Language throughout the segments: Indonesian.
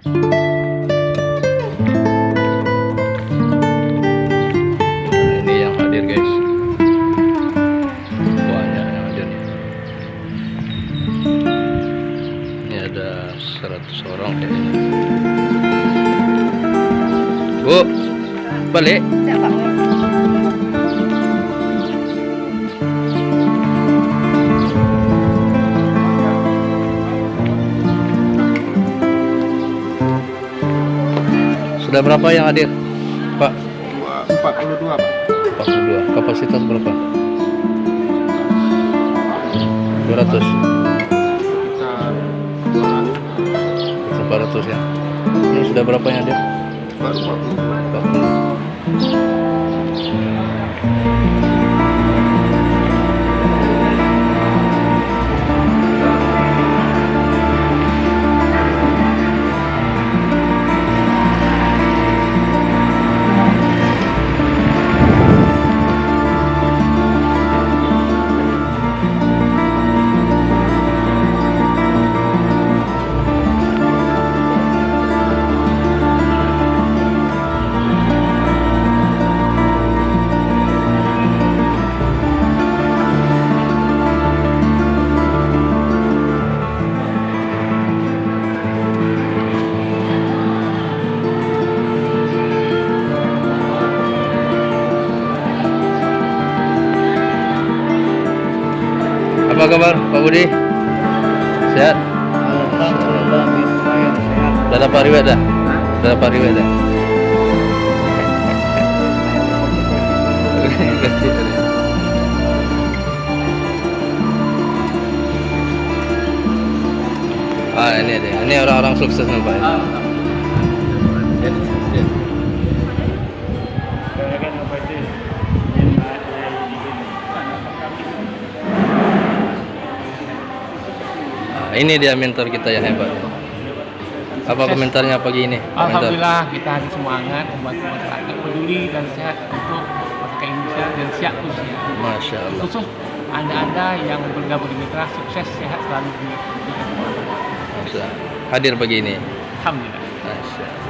Ini yang hadir guys, banyak yang hadir nih. Ini ada 100 orang kayaknya. Bu, balik. Sudah berapa yang hadir, Pak? 42, Pak. 42. Kapasitas berapa? 200. Sekitar 400 ya. Ini sudah berapa yang hadir? baru 42. 40. Apa kabar Pak Budi? Sehat? Alhamdulillah, sehat. Sudah dapat riwayat dah? Sudah dapat riwayat dah? Ini ada. Ini orang-orang sukses nih Pak. Ini dia mentor kita yang hebat. Apa komentarnya pagi ini? Alhamdulillah kita harus semangat membantu masyarakat peduli dan sehat untuk masyarakat Indonesia dan siap khususnya. Masya Allah. Khusus anda-anda yang bergabung di mitra, sukses sehat selalu di Masya Allah. Hadir pagi ini. Alhamdulillah. Masya Allah.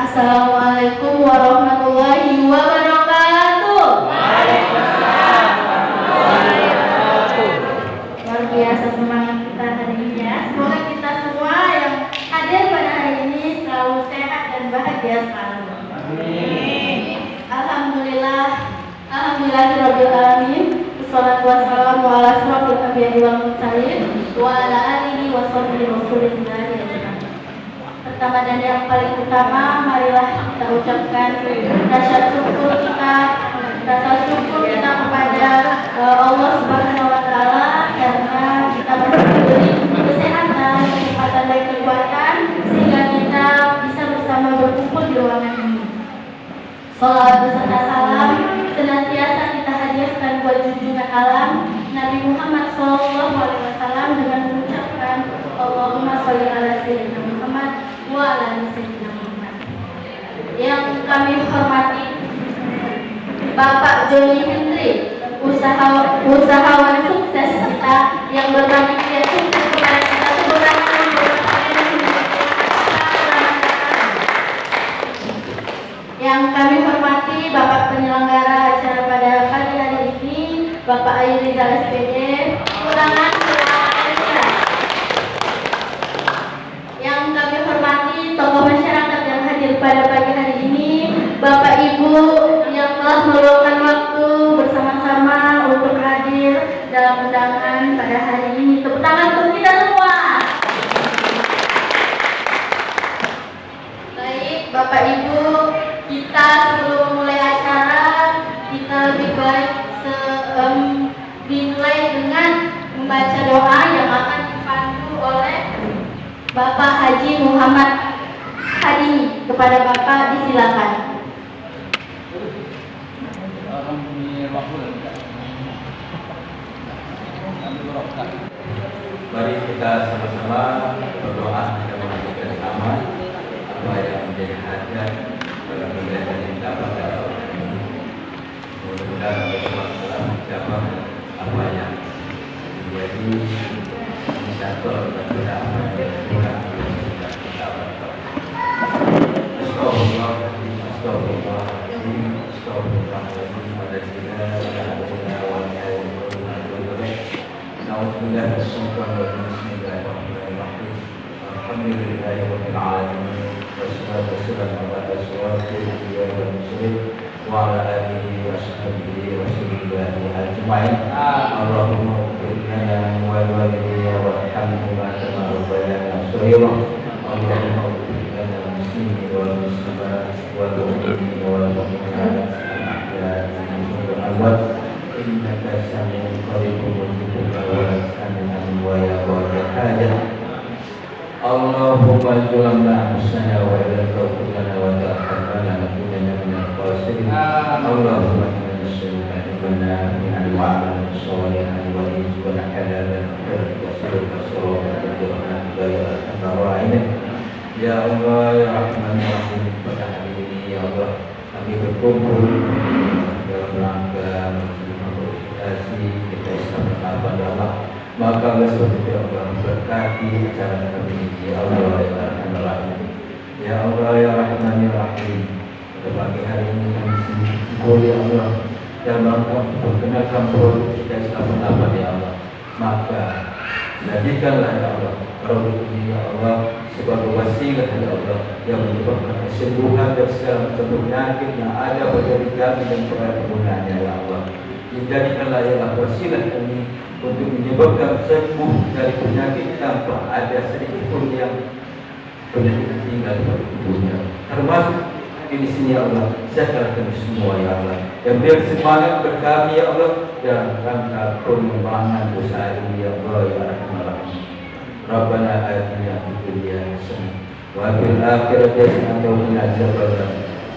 Assalamualaikum warahmatullahi wabarakatuh. Luar biasa semangat kita hari ini ya. Semoga kita semua yang hadir pada hari ini selalu sehat dan bahagia selalu. Alhamdulillah, alhamdulillahirabbil alamin. Wassalatu wassalamu ala asyrofil anbiya'i wal mursalin wa ala alihi wa sahbihi rasulillah. Pertama dan yang paling utama, marilah kita ucapkan rasa syukur kita kepada Allah Subhanahu wa Ta'ala karena kita masih diberi kesehatan, kecepatan dan kekuatan sehingga kita bisa bersama berkumpul di ruangan ini. Salawat beserta salam senantiasa kita hadirkan buat junjungan alam Nabi Muhammad SAW dengan mengucapkan Allahumma sholli ala sayyidina Muhammad wa ala sayyidina Muhammad. Yang kami hormati Bapak Joni Hendri, usahawan sukses kita yang berbagi kiat sukses kepada kita sebulan. Yang kami hormati Bapak penyelenggara acara pada pagi hari ini, Bapak Ayu Rizal SPD, Kelurahan Indonesia. Yang kami hormati tokoh masyarakat yang hadir pada pagi hari ini, Bapak Ibu yang telah meluangkan waktu bersama-sama untuk hadir dalam undangan pada hari ini. Tepuk tangan untuk kita semua. Baik, Bapak Ibu, kita sebelum mulai acara, kita lebih baik membaca doa yang akan dipandu oleh Bapak Haji Muhammad Hadini. Kepada Bapak disilakan. Mari kita sama-sama berdoa dan mengajukan sama apa yang menjadi hajat dalam kegiatan kita pada tahun ini. Mudah-mudahan Allah SWT menjawab apa yang menjadi inisiator dan tidak apa yang dilakukan oleh kita berdoa. Astagfirullahaladzim, astagfirullahaladzim, astagfirullahaladzim, pada kita Alhamdulillah Bismillahirrahmanirrahim. Alhamdulillahirabbil alamin. Wassalatu wassalamu ala asyrafil anbiya'i wal mursalin wa ala alihi wa sahbihi wa sallam ajma'in. Allahumma ighfir lana wa liwalidayna warhamhuma kama rabbayana shaghira. Allahumma ighfir lana muslimin wal muslimat wal mu'minin wal mu'minat al-ahya'i minhum wal amwat. Innaka sami'un qaribun mujibul da'wat. Amin wa ya rabbal hajat. Allahumma julamna anfusana wa ilaika qulana wa ta'abbana nakunana minal khasirin. Allahumma inna nas'aluka ilman nafi'an shalihan wa rizqan halalan wa sirran. Ya Allah ya Rahman ya Rahim, pada hari ini ya Allah kami berkumpul dalam rangka kita istimewa pada Allah. Maka seperti Allah berkati acara kami ini. Ya Allah ya Rahman ya Allah ya Rahman ya Rahim, pada pagi hari ini kami kumpul ya Allah dalam rangka perkenalkan kita istimewa pada ya Allah. Maka jadikanlah ya Allah produk ini ya Allah sebagai wasilah ya Allah yang menyebabkan kesembuhan dari segala macam penyakit yang ada pada diri kami dan para penggunanya ya Allah. Jadikanlah ya Allah wasilah ini untuk menyebabkan sembuh dari penyakit tanpa ada sedikit pun yang penyakit tinggal di tubuhnya. Termasuk di sini ya Allah, sejahtera kami semua ya Allah. Dan biar semangat berkami ya Allah dan rangka pengembangan usaha ini ya Allah ya Rahman. Rabbana atina fid dunya hasanah wa fil akhirati hasanah wa qina adzabannar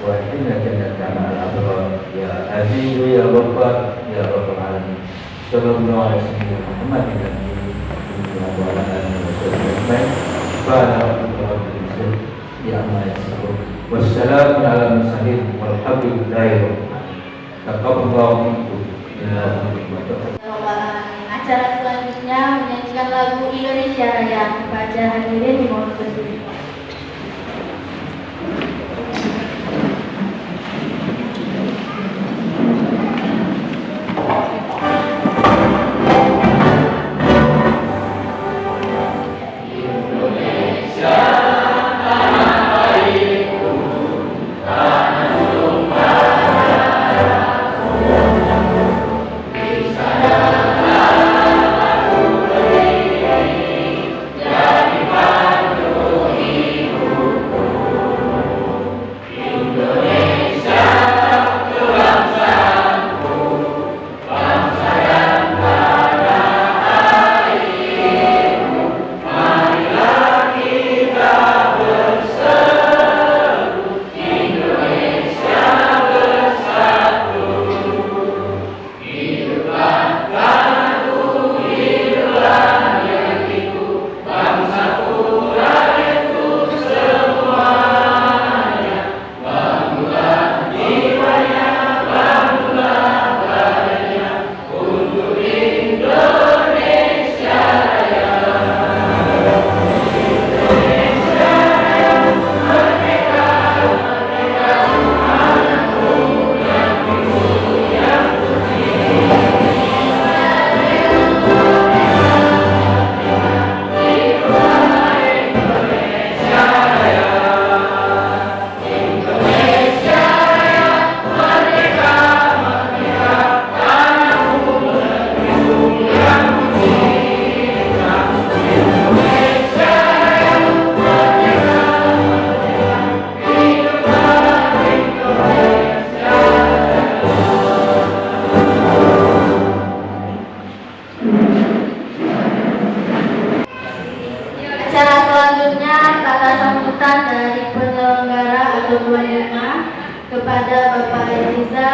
wa qina jannatal abrar ya aziz ya ghaffar ya rabbal alamin. Sallallahu alaihi wasallam Muhammadin nabiyyi wa ala alihi wasallam. Subhanallah ya amma yasifun. Wassalamu ala mursalin walhamdulillahi rabbil alamin. Taqabbalallahu minkum innahu sami'un. Acara selanjutnya menyanyikan lagu Indonesia Raya. Kepada hadirin dimohon berdiri. Jadi pandu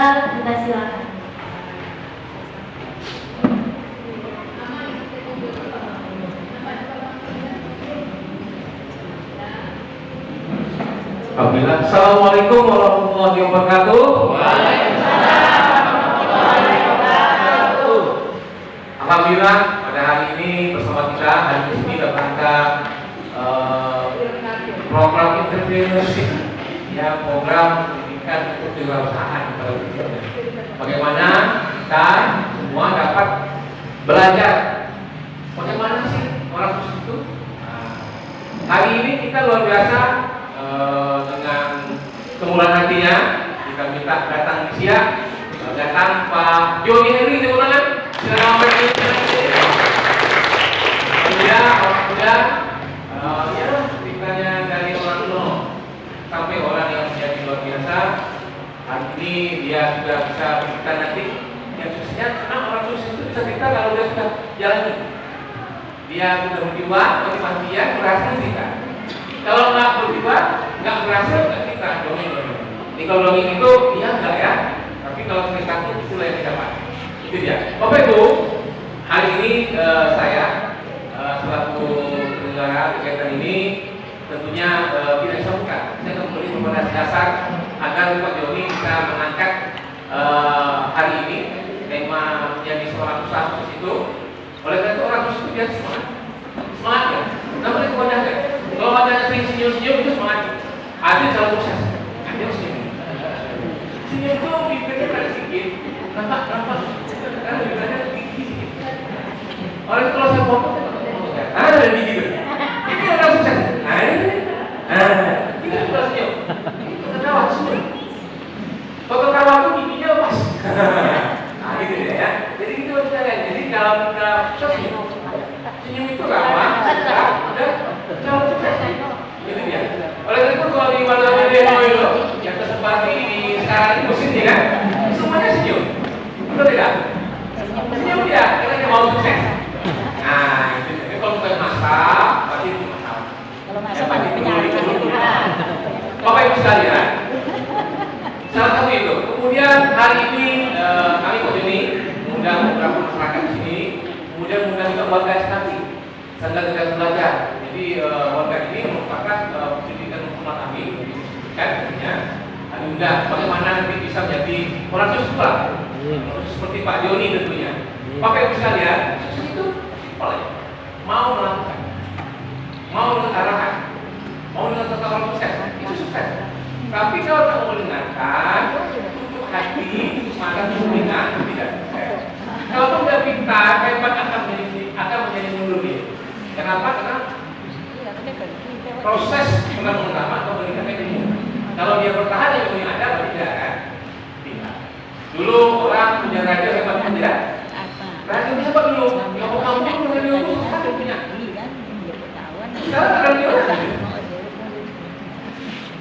kita silakan. Alhamdulillah. Assalamualaikum warahmatullahi wabarakatuh. Alhamdulillah pada hari ini bersama kita hari ini dalam rangka program entrepreneurship, ya, program pendidikan untuk kewirausahaan pada prinsipnya. Bagaimana kita semua dapat belajar bagaimana sih orang khusus itu. Hari ini kita luar biasa dengan kemurahan hatinya kita minta datang di siang, datang Pak Joni Henry di mana? Silakan Pak Joni. Orang muda, ya ceritanya dari orang nol sampai orang yang menjadi luar biasa. Hari ini dia sudah bisa bercerita nanti. Yang khususnya karena orang khusus itu bisa cerita kalau dia sudah jalan. Dia sudah berjiwa, bagaimana dia berhasil cerita. Kalau nggak berjiwa, nggak berhasil, nggak cerita dongeng. Ini kalau dongeng itu iya enggak ya, tapi kalau cerita itu itulah yang didapat. Itu dia. Bapak Ibu, hari ini saya selaku penyelenggara kegiatan ini tentunya tidak bisa buka. Saya akan memberi rekomendasi dasar agar Pak Joni bisa mengangkat hari ini tema menjadi seorang usaha khusus itu. Oleh karena itu orang khusus itu dia semangat ya. Namanya itu wajahnya. Kalau wajahnya sering senyum-senyum itu semangat. Ada jalan sukses. Ada senyum. Senyum itu bibirnya ada sedikit. Nampak. Karena bibirnya sedikit. Oleh itu kalau saya foto, ada gigi gitu. Ini orang sukses. Ini sudah senyum. Ini ketawa senyum. Foto kawan itu giginya pas. Nah gitu ya. Jadi itu kita lihat. Jadi kalau kita senyum itu lama, udah jauh sukses. Gitu ya. Oleh itu kalau di mana demo itu yang tersebar di sekarang ini musim ini kan, semuanya senyum. Betul tidak? Senyum dia, karena dia mau sukses. Nah, itu. Jadi kalau kita masak, pasti itu masalah. Kalau masak pasti penyakit. Bapak Ibu sekalian, salah satu itu. Kemudian hari ini kami Pak Joni mengundang beberapa masyarakat di sini, kemudian mengundang juga warga SKT, Sanggar Kegiatan Belajar. Jadi warga ini merupakan pendidikan utama kami, kan tentunya. Kami undang bagaimana nanti bisa menjadi orang sukses, seperti Pak Joni tentunya. Bapak Ibu sekalian, sukses itu boleh mau melakukan, mau dengan arahan, mau dengan tata orang sukses, itu sukses. Tapi kalau tak mau mendengarkan, tutup hati, tutup mata, tutup telinga, tidak sukses. Kalau tidak pintar, hebat akan menjadi mundur dia. Kenapa? Karena proses pengambilan utama atau pendidikan ilmu. Kalau dia bertahan ilmu yang ada, berarti tidak kan? Tidak. Dulu orang punya radio hebat kan tidak? Radio hebat dulu. Yang kamu dulu radio itu kan punya. Sekarang ada radio.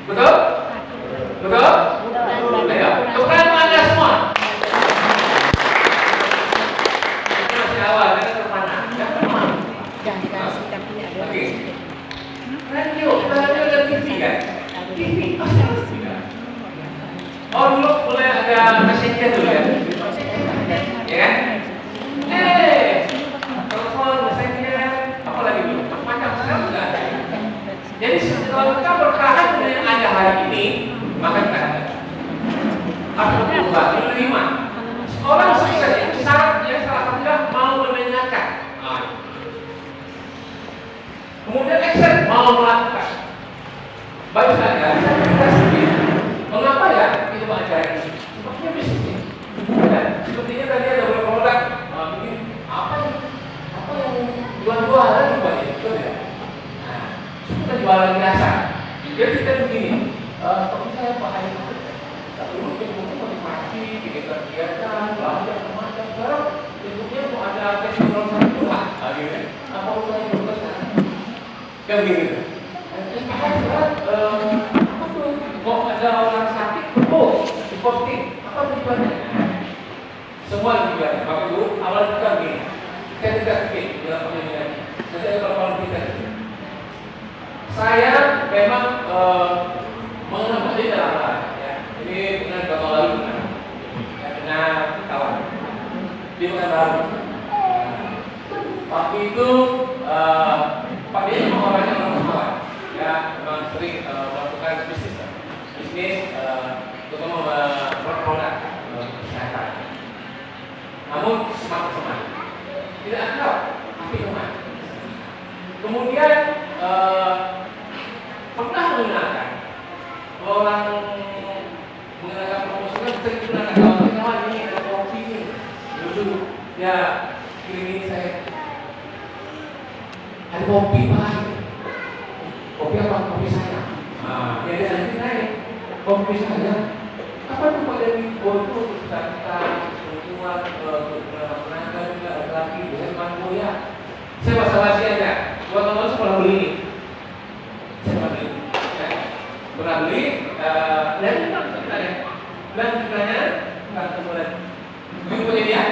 Betul? Betul? Ayo, tukeran Anda semua. Ini masih awal, kita terpana. Jangan dikasih tapi ada. Oke. Radio dan TV kan? TV pasti harus tidak. Oh dulu mulai ada messenger dulu ya? Ya kan? Telepon, messenger, apa lagi dulu? Macam sekarang sudah ada. Jadi kalau kita bertahan dengan yang ada hari ini, maka kita ada. Harus berubah, menerima. Orang sukses itu syaratnya salah satunya mau mendengarkan. Kemudian action, mau melakukan. Baik saja, kita sendiri. Mengapa ya kita ajaran ini? Sepertinya bisnis. Dan sepertinya tadi ada beberapa orang mungkin apa yang jual-jualan juga ya, betul ya? Nah, kita jualan biasa. Jadi kita begini, kalau saya pakai dulu bentuknya menikmati, bikin kegiatan, belanja kemana, sekarang bentuknya mau ada festival satu lah, akhirnya apa usahanya juga sekarang? Kan gitu. Apa tuh? Kok ada orang sakit? Oh, diposting. Apa tujuannya? Semua tujuannya. Bapak Ibu, awal kita begini. Saya tidak pikir dalam penelitian. Saya kalau kita. Saya memang mengenal dalam hal ya. Ini benar bapak lalu. pekerjaan baru. Waktu itu Pak dia memang orangnya orang semua, ya memang sering melakukan bisnis terutama produk kesehatan. Namun semangat tidak tahu tapi kemana. Kemudian pernah menggunakan orang menggunakan promosional sering menggunakan kawan-kawan ini ada kopi ini dulu ya kirim ini saya ada kopi pak kopi apa kopi saya ya dia nanti naik kopi saya apa tuh pak dari itu kita berjuang menangkan juga ada lagi dengan mampu ya saya masalah aja 2 tahun lalu saya pernah beli ini pernah beli dan bulan kitanya bulan punya dia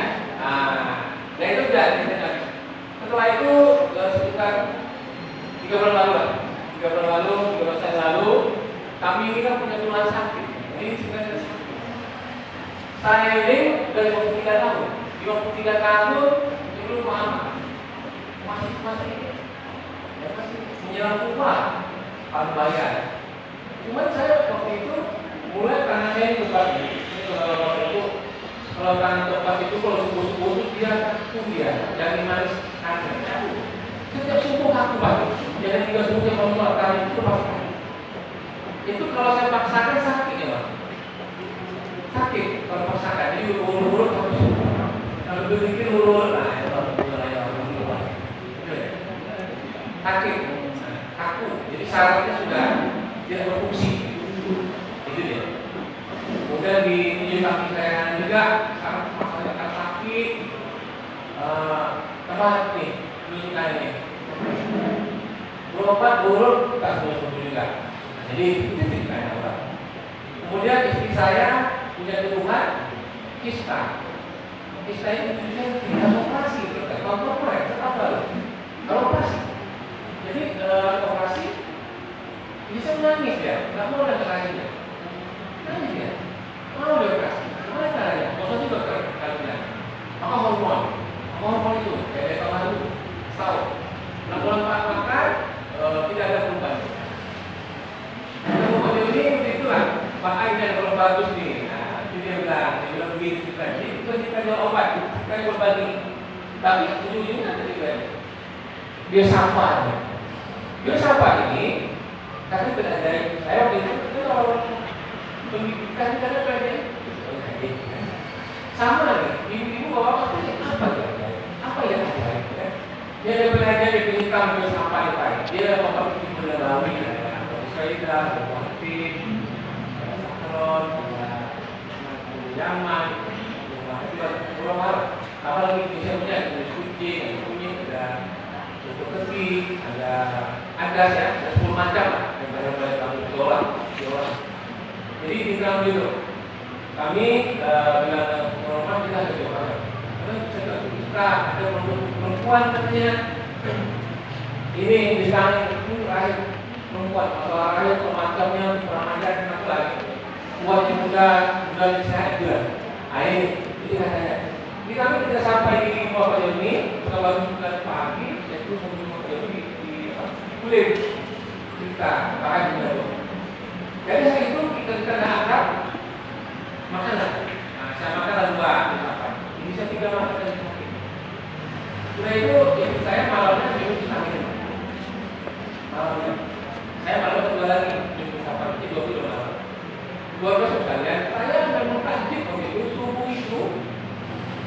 dan itu udah setelah itu sekitar 3 bulan lalu 3 bulan lalu kami ini kan punya tulang sakit ini sebenarnya sakit saya ini dari 53 tahun 53 tahun dulu masih menjelang tua harus bayar. Cuman saya waktu itu mulai karena saya berbagi waktu itu kalau kan tempat itu kalau subuh itu dia dari manis ada. Setiap subuh aku pagi, jadi 3 subuh yang mau kali itu pasti. Itu kalau saya paksakan sakit ya bang, sakit kalau paksakan jadi urut-urut sampai subuh. Kalau berpikir urut, nah itu sakit, aku. Jadi sarafnya sudah tidak berfungsi. Itu dia. Kemudian di kaki saya juga saraf masyarakat sakit. Apa nih? Minyak ini. Berobat buruk tak sembuh juga. Jadi itu ceritanya orang. Kemudian istri saya punya keluhan kista. Kista ini tidak operasi, kalau operasi apa loh? Kalau operasi. Jadi operasi bisa nangis ya, nggak mau ada caranya. Nangis ya, mau dioperasi. Gimana caranya? Maksudnya juga kalau bilang, maka hormon itu kayak tahun lalu, tahu. Nah bulan makan tidak ada perubahan. Kemudian ini itulah makanya kalau bagus nih. Nah, itu dia bilang begini kita. Jadi kita jual obat, kita berbagi. Tapi ujung-ujungnya tadi dia sapa. Dia sapa ini karena dari saya waktu itu orang pendidikan karena pendidikan sama nih. Ibu-ibu bawa apa ya? Dia ada belajar di pendidikan dia sapa itu. Dia bapak itu mendalami saya berarti sakron, zaman, pulau apalagi bisa punya kucing, untuk kaki, ada ya, 10 macam lah yang banyak kamu jualan. Jadi tinggal gitu. Kami bilang normal kita ada jualan. Karena kita ada perempuan katanya. Ini di sana itu rahim perempuan masalah rahim macamnya kurang ajar kenapa lagi? Buat yang muda sehat juga. Ini katanya. Jadi kami tidak sampai di bawah ini, setelah bulan pagi. Itu di kulit kita bahan juga. Jadi saat itu kita angkat makanan. Nah, saya makan 2. Ini saya 3 makanan yang sakit. Setelah itu ibu saya malamnya minum vitamin. Malamnya saya malam kedua lagi minum apa? Jadi 2 kilo malam. 2 sekalian. Saya memang tajik waktu itu subuh itu.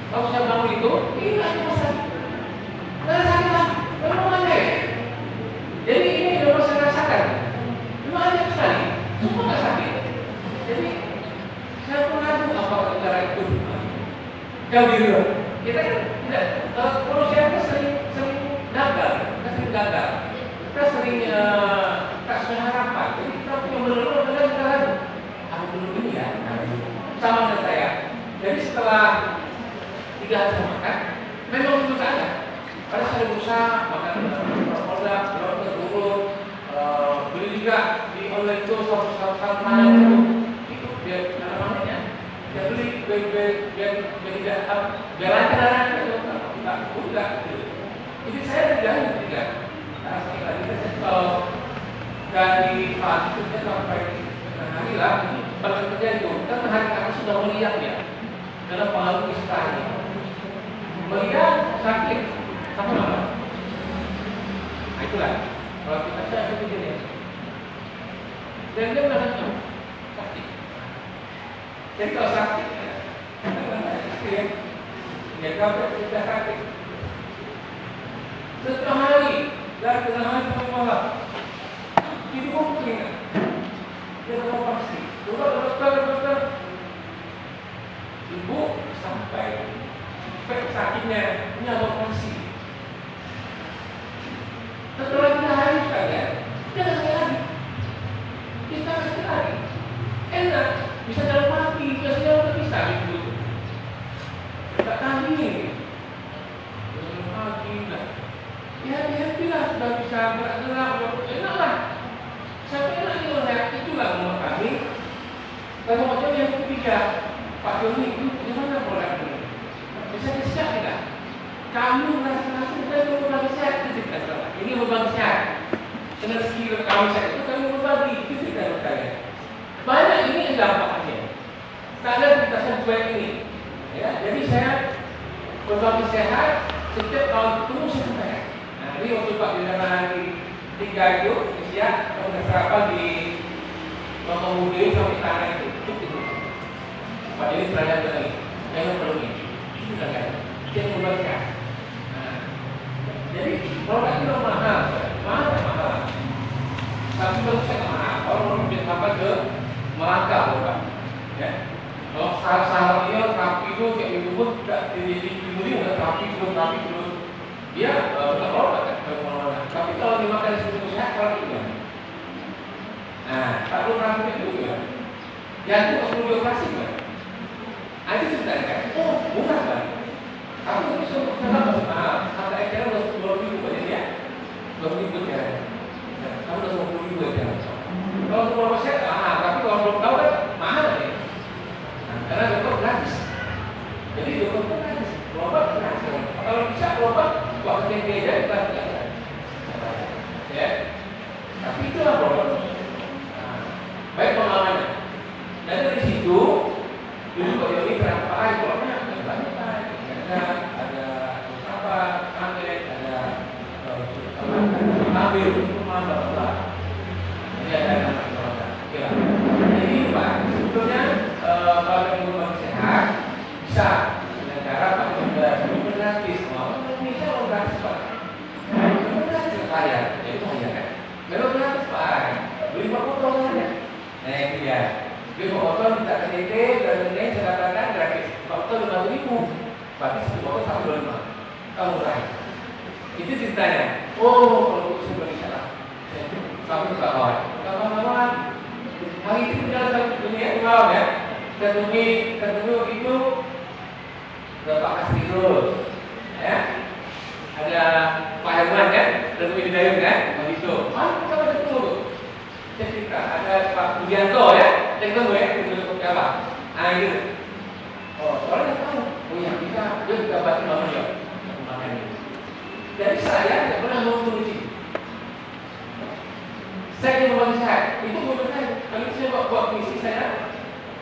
Kalau saya bangun itu, ini lagi sakit. Saya sakit lagi. Memang ada ya? Jadi ini yang saya rasakan. Memang ada sekali. Semua nggak sakit. Jadi saya pun ragu apa cara itu. Jauh di luar. Kita kan tidak. Manusia kita sering gagal. Kita sering tak sesuai harapan. Jadi kita punya benar-benar kita ragu. Aku belum ini ya. Sama dengan saya. Jadi setelah 3 hari makan, memang itu ada. Karena saya berusaha makan produk dulu, beli juga di online itu satu mana itu dia namanya dia beli biar lancar enggak. Jadi saya tidak. Nah, sekali lagi kalau dari pagi kerja sampai tengah hari lah, kalau kerja itu kan hari kami sudah melihat ya dalam pengaruh istana. Melihat sakit sama apa? Nah itulah kalau kita saya begini. Dan dia mengatakan sakit. Jadi kalau sakit, ya kalau kita sakit, setengah hari dan tengah hari sampai malam, itu mungkin dia tahu pasti. Dokter, ibu sampai sakitnya punya operasi. Setelah 3 hari sekalian, dia sakit lagi. Kita sakit lagi. Enak, bisa jalan mati, bisa jalan terpisah gitu. Tak tahu ini. Jalan pagi lah. Ya happy lah, sudah bisa gerak-gerak, enak lah. Sampai enak ni orang, itulah umur kami. Kalau macam yang ketiga, Pak Joni itu bagaimana produk ini? Bisa disiap tidak? Kami merasa kita berbagi sehat, ini berbagi sehat. Dengan skill kami sehat itu kami berbagi, itu tidak berkaya. Banyak ini yang dampaknya. Tak ada kita sesuai ini. Ya, jadi saya berbagi sehat setiap tahun ketemu saya. Nah, ini waktu Pak Bidana hari 3 itu, siap penerapan di Mangkubudi sampai tanah itu. Pak ini berada lagi, saya perlu ini. Itu dah kan, dia membaca. Jadi produk itu mahal. Tapi kalau saya mahal, kalau mau sampai ke Melaka, bukan? Ya. Kalau salah dia rapi itu kayak itu pun tidak di udah rapi terus. Dia bukan produk kan, kalau tapi kalau dimakan sebelum sehat, kalau tidak. Nah, tak perlu rapi itu ya. Yang itu perlu dioperasi kan? Itu sebenarnya, murah kan? Tapi itu kenapa mahal? Harga ekor udah 20.000 aja ya, 20.000 ya. Kamu udah 20.000 aja. Kalau untuk saya mahal, tapi kalau belum tahu kan mahal ya. Karena dokter gratis. Jadi dokter pun gratis, berobat gratis. Kalau bisa berobat, waktu yang beda gratis. Ya, tapi itulah berobat. Baik pengalamannya. Dan dari situ dulu Pak Yoni berapa hari keluarnya banyak ada apa anggrek ada ambil rumah bapak ini ada nama kira jadi Pak sebetulnya kalau yang berbagi sehat bisa dengan cara Pak Yoni gratis mau Indonesia mau gratis Pak gratis kalian jadi hanya kan memang gratis Pak beli Pak potong saja nah itu dia beli potong minta KTP dan lain saya katakan gratis potong 5.000 berarti 1 botol 1,25 kalau murah itu ceritanya. Kalau itu sebenarnya salah kami kawan-kawan hari itu kita satu dunia malam ya ketemu itu Bapak Kastirul ya ada Pak Herman kan ketemu di Dayung kan begitu kita ketemu cerita ada Pak Budianto ya ketemu ya ketemu apa itu soalnya tahu punya kita dia juga bantu mama ya makan ini. Jadi saya tidak pernah mengundur di sini. Saya ingin berbagi sehat. Itu menurut saya. Kalau saya buat misi saya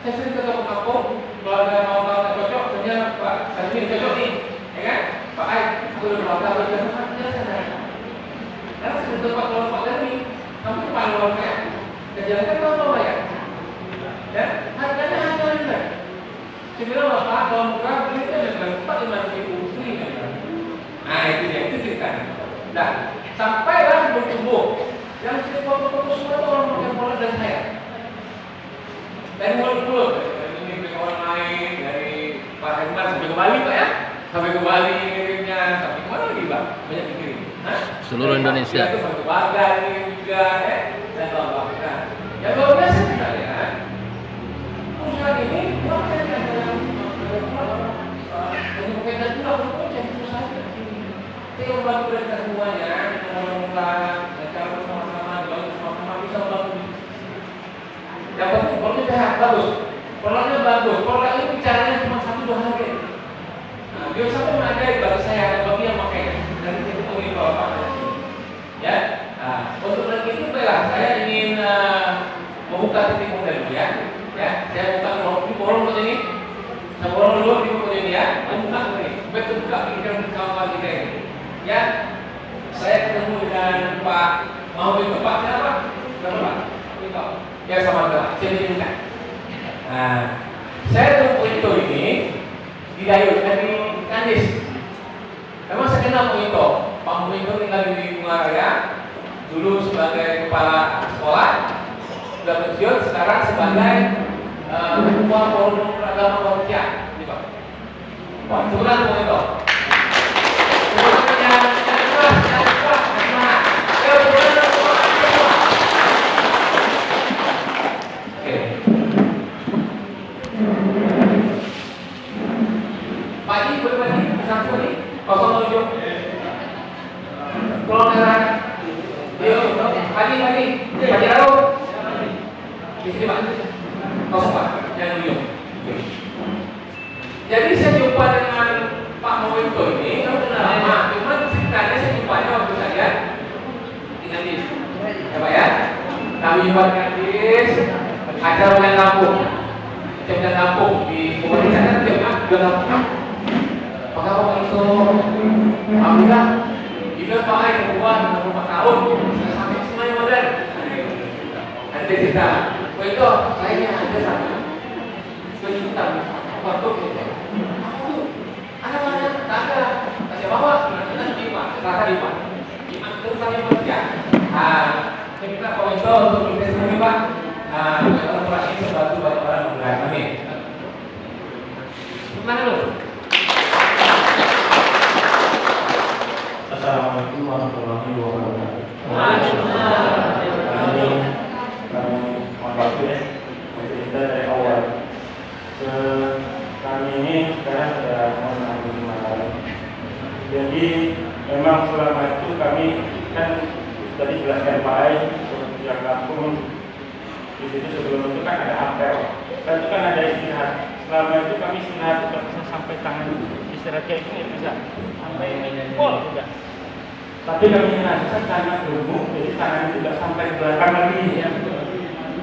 sering ke kampung. Kalau ada mau cocok, sebenarnya Pak Sarmin cocok nih, ya kan? Pak Ai, aku udah berapa tahun di rumah dia sana. Karena saya tempat kalau Pak Sarmin, kamu paling luar biasa. Kejalan kalau ya. Dan harganya harga rendah. Sebenarnya Bapak kalau murah beli itu ada 4-5.000 beli kan? Nah itu dia, itu cerita. Nah sampailah bertumbuh. Yang sering foto-foto semua itu orang pakai bola dan saya. Dari mulut-mulut, dari kawan lain, dari Pak Herman sampai ke Bali Pak ya, sampai ke Bali kirimnya, sampai kemana lagi Pak? Banyak dikirim. Seluruh Indonesia. Itu sampai Baga juga, dan kawan-kawan. Yang luar biasa kita lihat. Perusahaan ini bukan dan juga berkunjung itu saja. Saya membantu mereka semuanya, mengurangkan, cara bersama-sama, dibangun bersama-sama bisa membantu. Yang penting produknya sehat, bagus. Produknya bagus. Produk ini bicaranya juga pikiran kawan-kawan kita ini. Ya, saya ketemu dengan Pak mau itu Pak siapa? Nama Pak? Itu. Ya sama dengan saya diminta. Nah, saya ketemu itu ini di Dayut dari Kandis. Memang saya kenal Muito. Pak Muito tinggal di Bungaraya. Dulu sebagai kepala sekolah, sudah pensiun, sekarang sebagai ketua forum agama Malaysia. Wah, kebetulan Muito. Pagi berbagi satu nih 07 Pulau Merah. Ayo pagi Raul di sini Pak 04 yang Luyung. Jadi saya jumpa dengan Pak Mowito ini kan sudah lama, cuma ceritanya saya jumpanya waktu saya di Kandis. Ya Pak ya, kami buat Kandis ada oleh kampung, jam kampung di komunitas kan jam kampung. Maka waktu itu alhamdulillah dia pakai perempuan 64 tahun sampai semuanya modern. Nanti kita, itu saya ada sama penyitaan waktu itu. Anak-anak tak ada, kasih bawa nanti rasa lima tentang yang kerja. Saya minta komentar untuk kita semua Pak. Korporasi ini sebantu banyak orang menggerak kami. Gimana lu? Assalamualaikum warahmatullahi wabarakatuh. Waalaikumsalam. Kami mohon waktu ya, cerita dari awal. Kami ini sekarang sudah menanggung 5 tahun. Jadi memang selama itu kami kan tadi jelaskan baik yang kampung di situ sebelum itu kan ada apel, dan itu kan ada istirahat. Selama itu kami istirahat bisa sampai tangan istirahat kayak gini bisa sampai pol juga. Tapi kami merasa sangat gemuk, jadi tangan itu tidak sampai belakang lagi.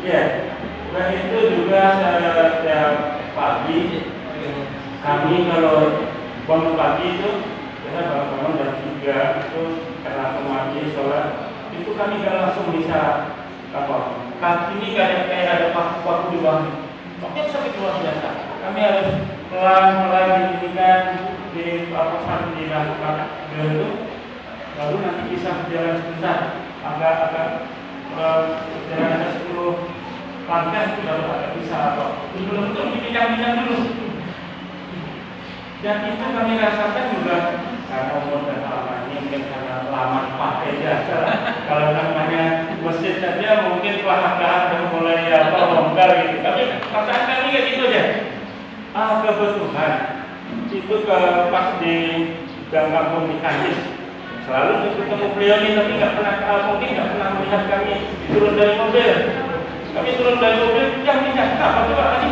Ya, dan itu juga setiap pagi kami kalau bangun pagi itu biasa bangun jam 3 itu karena pagi sholat itu kami nggak langsung bisa apa kaki ini kayak ada paku-paku di bawah. Oke, sakit luar biasa. Kami harus pelan-pelan didirikan di apa di lakukan itu. Lalu nanti bisa berjalan sebentar, agak berjalan ada 10 langkah itu baru agak bisa apa. Sebelum itu dibincang-bincang dulu. Dan itu kami rasakan juga karena umur dan pengalaman mungkin karena lama pakai jasa. Kalau namanya mesin saja mungkin perlahan-lahan sudah mulai longgar gitu. Tapi perasaan kami kayak gitu aja. Kebetulan itu pas di gang kampung di Kandis. Selalu ketemu beliau ini tapi nggak pernah mungkin nggak pernah melihat kami turun dari mobil. Kami turun dari mobil, pinjam apa coba tadi?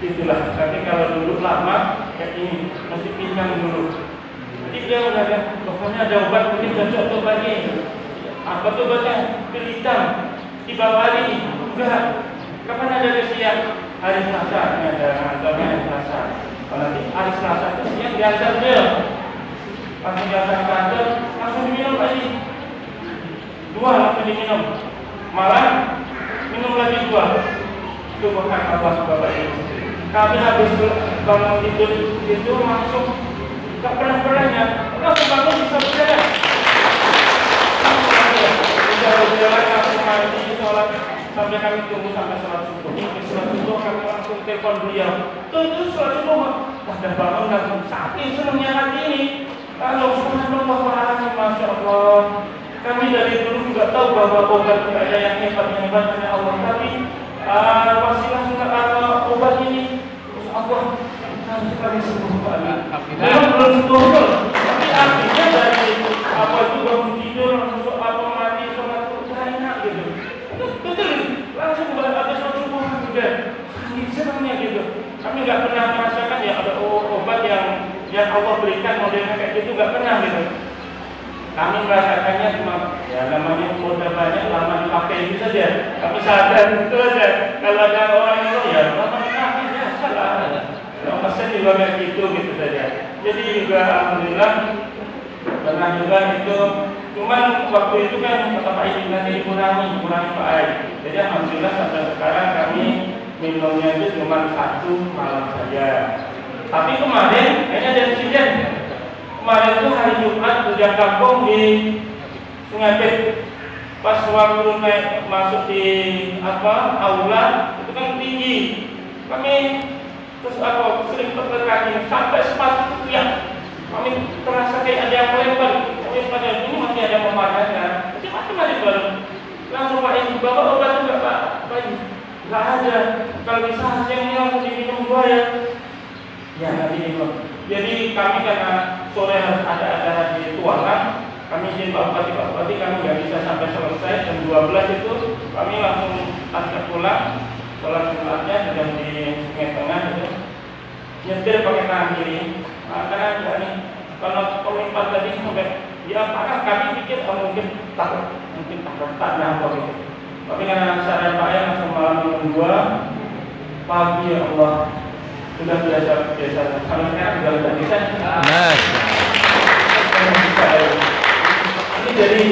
Itulah. Tapi kalau duduk lama kayak ini mesti pinjam dulu. Jadi dia udah ada, pokoknya ada obat mungkin cocok untuk lagi. Apa tuh obatnya? Pil hitam, Tibawali, enggak. Kapan ada siang? Hari Selasa, ini ada kantornya hari Selasa. Kalau nanti hari Selasa itu siang diantar dia. Langsung diantar kantor, langsung diminum lagi. 2 langsung diminum. Malam minum lagi 2. Itu bukan Allah Bapak Ibu. Kami habis bangun tidur itu langsung gak pernah-pernahnya langsung bangun bisa berjalan. Bisa berjalan langsung mandi sholat sampai kami tunggu sampai sholat subuh. Sholat subuh kami langsung telepon beliau. Itu sholat subuh. Wah, dan bangun langsung saking senangnya hati ini. Kalau subhanallah wa alaihi masya Allah. Kami dari dulu juga tahu bahwa obat tidak ada yang hebat hanya Allah. Tapi wasilah sunnah obat ini Allah harus sekali sembuh Pak. Memang belum sembuh, tapi artinya dari apa itu bangun tidur langsung apa mati sholat enak gitu. Betul, langsung habis sholat subuh juga. Sangat senangnya gitu. Kami nggak pernah merasakan ya ada obat yang Allah berikan modelnya kayak gitu, nggak pernah gitu. Kami merasakannya cuma ya namanya udah banyak lama dipakai itu saja. Kami sadar itu aja. Kalau ada orang itu ya lama dipakai biasa lah. Kalau pesan juga kayak gitu saja. Jadi juga alhamdulillah pernah juga itu, cuman waktu itu kan kata Pak Aid nanti dikurangi Pak Aid. Jadi alhamdulillah sampai sekarang kami minumnya itu cuma 1 malam saja. Tapi kemarin kayaknya ada insiden. Kemarin itu hari Jumat hujan kampung di Sungai Pet. Pas waktu naik masuk di aula itu kan tinggi. Kami terus sering pegang kaki sampai sepatu teriak. Kami terasa kayak ada yang melempar. Kami pada ini masih ada pemadamnya. Jadi macam aja baru. Langsung Pak Ibu, bapak obat juga Pak Bayi. Nggak ada. Kalau bisa hasilnya langsung diminum 2 ya. Ya nanti minum. Jadi kami karena sore harus ada acara di Tuangan, kami izin Pak Bupati kami nggak bisa sampai selesai jam 12 itu kami langsung angkat pulang. Sholat Jumatnya sedang di Sungai Tengah itu nyetir pakai tangan kiri. Karena ini kalau pemimpin tadi sampai ya panas kami pikir mungkin takut tak nyampe gitu. Tapi karena saran Pak yang langsung malam minum 2 pagi ya Allah sudah biasa kalau sekarang sudah bisa. Ini jadi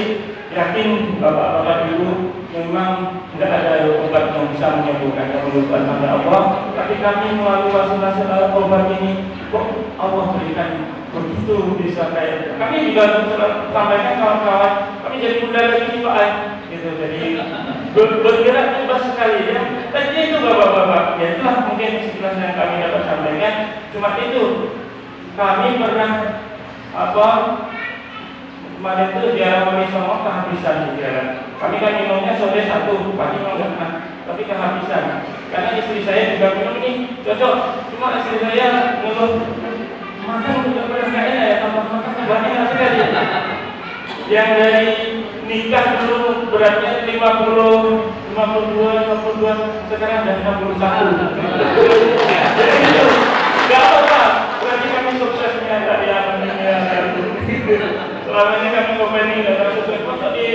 yakin bapak-bapak ibu memang tidak ada obat yang bisa menyembuhkan yang melupakan pada Allah. Tapi kami melalui wasilah obat ini kok Allah berikan begitu bisa kayak kami juga sampaikan kawan-kawan kami jadi muda lagi Pak Ay gitu, jadi bergerak bebas sekali ya. Tadi itu bapak-bapak ya itulah mungkin istilah yang kami dapat sampaikan. Cuma itu kami pernah kemarin itu di Aramani Songo kehabisan di jalan. Kami kan minumnya sore 1 pagi mau nggak pernah, tapi kehabisan. Karena istri saya juga minum ini cocok. Cuma istri saya ngeluh makan juga pernah nggak enak ya, tambah makan banyak sekali. Yang dari nikah dulu beratnya 50, 52, sekarang sudah 61. Jadi itu nggak apa-apa. Berarti kami suksesnya tadi selama ini kami company dan sukses. Masa di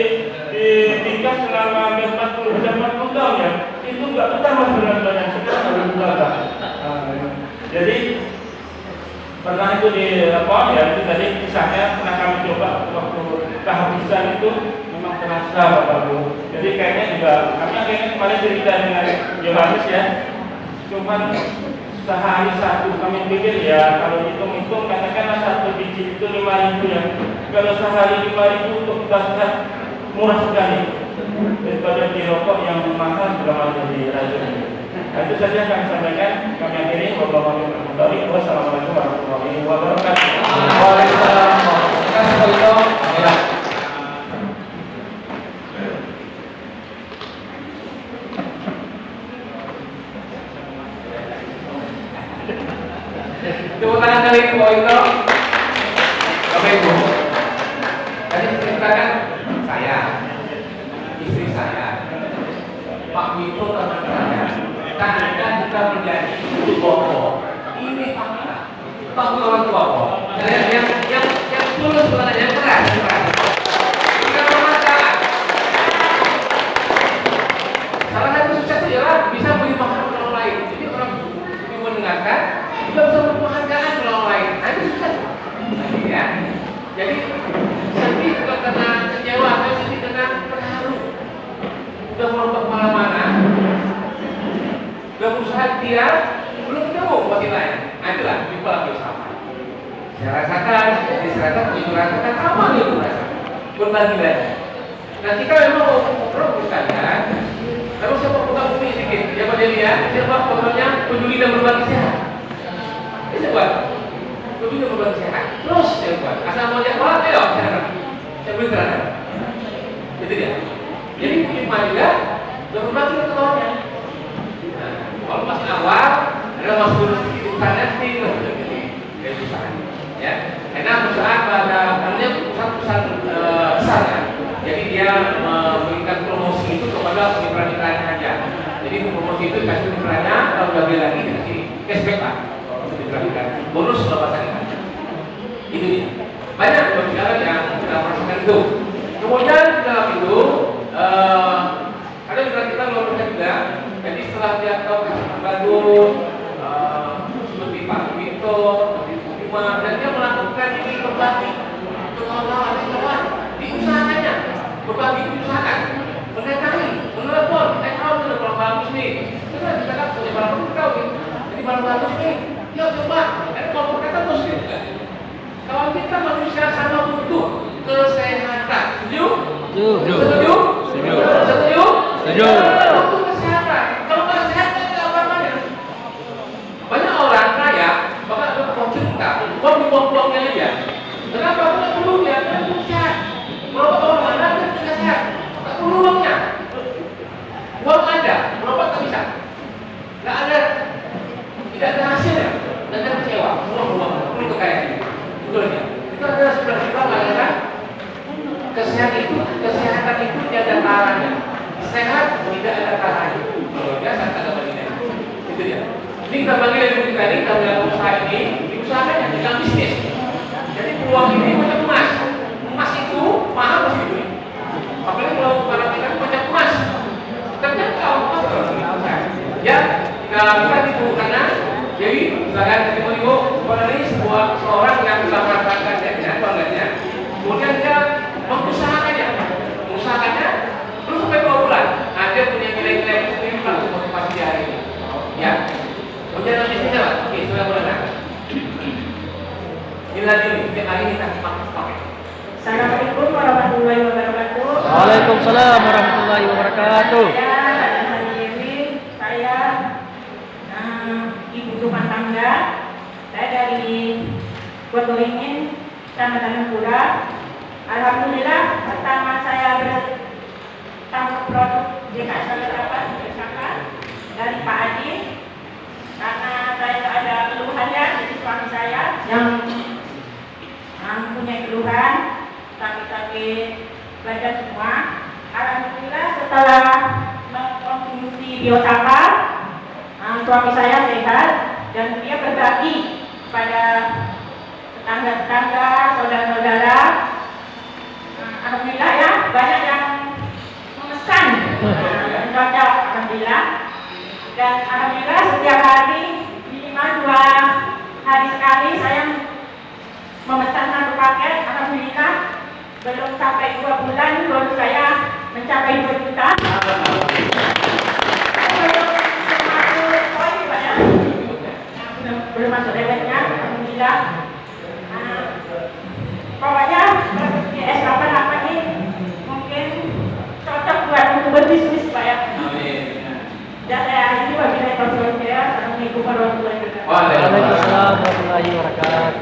nikah selama 40 tahun ya, itu nggak betah berat banyak sekarang baru betah. Jadi pernah itu di ya itu tadi kisahnya pernah kami coba waktu kehabisan itu memang terasa Bapak Bu. Jadi kayaknya juga kami akhirnya kemarin cerita dengan Yohanes ya. Cuman sehari 1 kami pikir ya kalau hitung-hitung katakanlah 1 biji itu 5.000 ya. Kalau sehari 5.000 untuk dasar murah sekali daripada di rokok yang mahal sudah ada di rajin. Nah, itu saja kami sampaikan. Kami akhiri. Wassalamualaikum warahmatullahi wabarakatuh. Waalaikumsalam warahmatullahi wabarakatuh. Tepuk tangan kali itu Pak Wito. Bapak Ibu, tadi diceritakan saya, istri saya, Pak Wito teman saya. Kadang kita menjadi ibu bapak. Ini fakta. Pak Wito orang tua kok. Yang tulus sebenarnya yang keras. Kita bermasalah. Salah satu sukses adalah bisa beri makan orang lain. Jadi orang yang mendengarkan juga bisa berpenghargaan ke orang lain. Nah itu sukses. Ya. Jadi sedih bukan karena kecewa, tapi sedih karena terharu. Udah merombak mana-mana, udah berusaha dia belum ketemu buat lain. Nah itulah jumpa lagi sama. Saya rasakan, itu rasakan apa nih itu rasakan? Berbagi lagi. Nah kita memang ngobrol sekalian. Lalu siapa pegang bumi sedikit? Siapa dia? Siapa pokoknya peduli dan berbagi sehat. Ini buat peduli dan berbagi sehat. Terus saya buat. Asal mau jadwal, ayo saya beri terang. Itu dia. Jadi punya juga dan berbagi ke kawannya. Nah, kalau masih awal, ada masuk sedikit nanti jadi susah. Ya, karena perusahaan pada namanya perusahaan besar kan. Jadi dia memberikan promosi itu kepada mitra-mitranya aja. Jadi promosi itu dikasih mitranya, kalau udah beli lagi dikasih cashback lah untuk mitra-mitra. Bonus berapa kali kan? Itu dia. Banyak perjalanan yang kita merasakan itu. Kemudian di dalam itu ada mitra kita luar biasa juga. Jadi setelah dia tahu kasih Bandung, seperti Pak Wito, seperti rumah dan dia melakukan ini berbagi ke kawan-kawan, diusahakannya, berbagi diusahakan, mendatangi, menelepon, kalau ada barang bagus nih, kita kan punya barang bagus kau nih, jadi barang bagus nih, yuk coba, kalau kata positif kan? Kalau kita manusia sama butuh kesehatan, setuju? Setuju? Setuju? Butuh kesehatan. Kalau nggak sehat, nggak apa-apanya. Banyak orang kaya, bahkan ada pemerintah, buang-buangnya aja. Kenapa? Nggak perlu dia, nggak perlu sehat. Berobat orang mana kan tidak sehat, nggak perlu uangnya. Uang ada, berobat nggak bisa. Nggak ada, tidak ada hasilnya, dan ada kecewa. Uang, perlu kekayaan. Betulnya, itu adalah sudah kita mengatakan kesehatan itu tidak ada tarannya. Sehat tidak ada tarannya. Kalau biasa ada bagian itu dia. Ini kita bagi dari kita ini, kita melihat usaha ini, diusahakannya dengan bisnis. Jadi peluang ini macam emas. Emas itu mahal pasti dibeli. Apalagi kalau barang kita macam emas. Terjangkau emas ya, kita itu karena jadi misalkan Timoteo ini seorang yang telah merasakan keluarganya, kemudian dia mengusahakannya, terus sampai 2 bulan. Nah, dia punya nilai-nilai positif untuk motivasi dia hari ini. Ya, kemudian bisnisnya lah. Oke, sudah mulai. Ini lagi nih, tiap hari kita pakai. Assalamualaikum warahmatullahi wabarakatuh. Waalaikumsalam warahmatullahi wabarakatuh. Saya ibu rumah tangga. Saya dari Gotoringin, Kecamatan Pura. Alhamdulillah, pertama saya bertanggung produk DKI Serapan dari Pak Adi, karena saya ada keluhannya dari suami saya yang punya keluhan sakit-sakit badan semua. Alhamdulillah setelah mengkonsumsi Biotapa, suami saya sehat dan dia berbagi kepada tetangga-tetangga, saudara-saudara. Alhamdulillah ya, banyak yang memesan cocok, alhamdulillah. Dan alhamdulillah setiap hari minimal 2 hari sekali saya memesan 1 paket. Alhamdulillah belum sampai 2 bulan baru saya mencapai 2 juta. Belum masuk dewetnya, alhamdulillah. Pokoknya GS88 ini mungkin cocok buat untuk berbisnis Pak ya. Dan saya ini wabillahi taufiq ya. Assalamualaikum warahmatullahi wabarakatuh. Waalaikumsalam warahmatullahi wabarakatuh.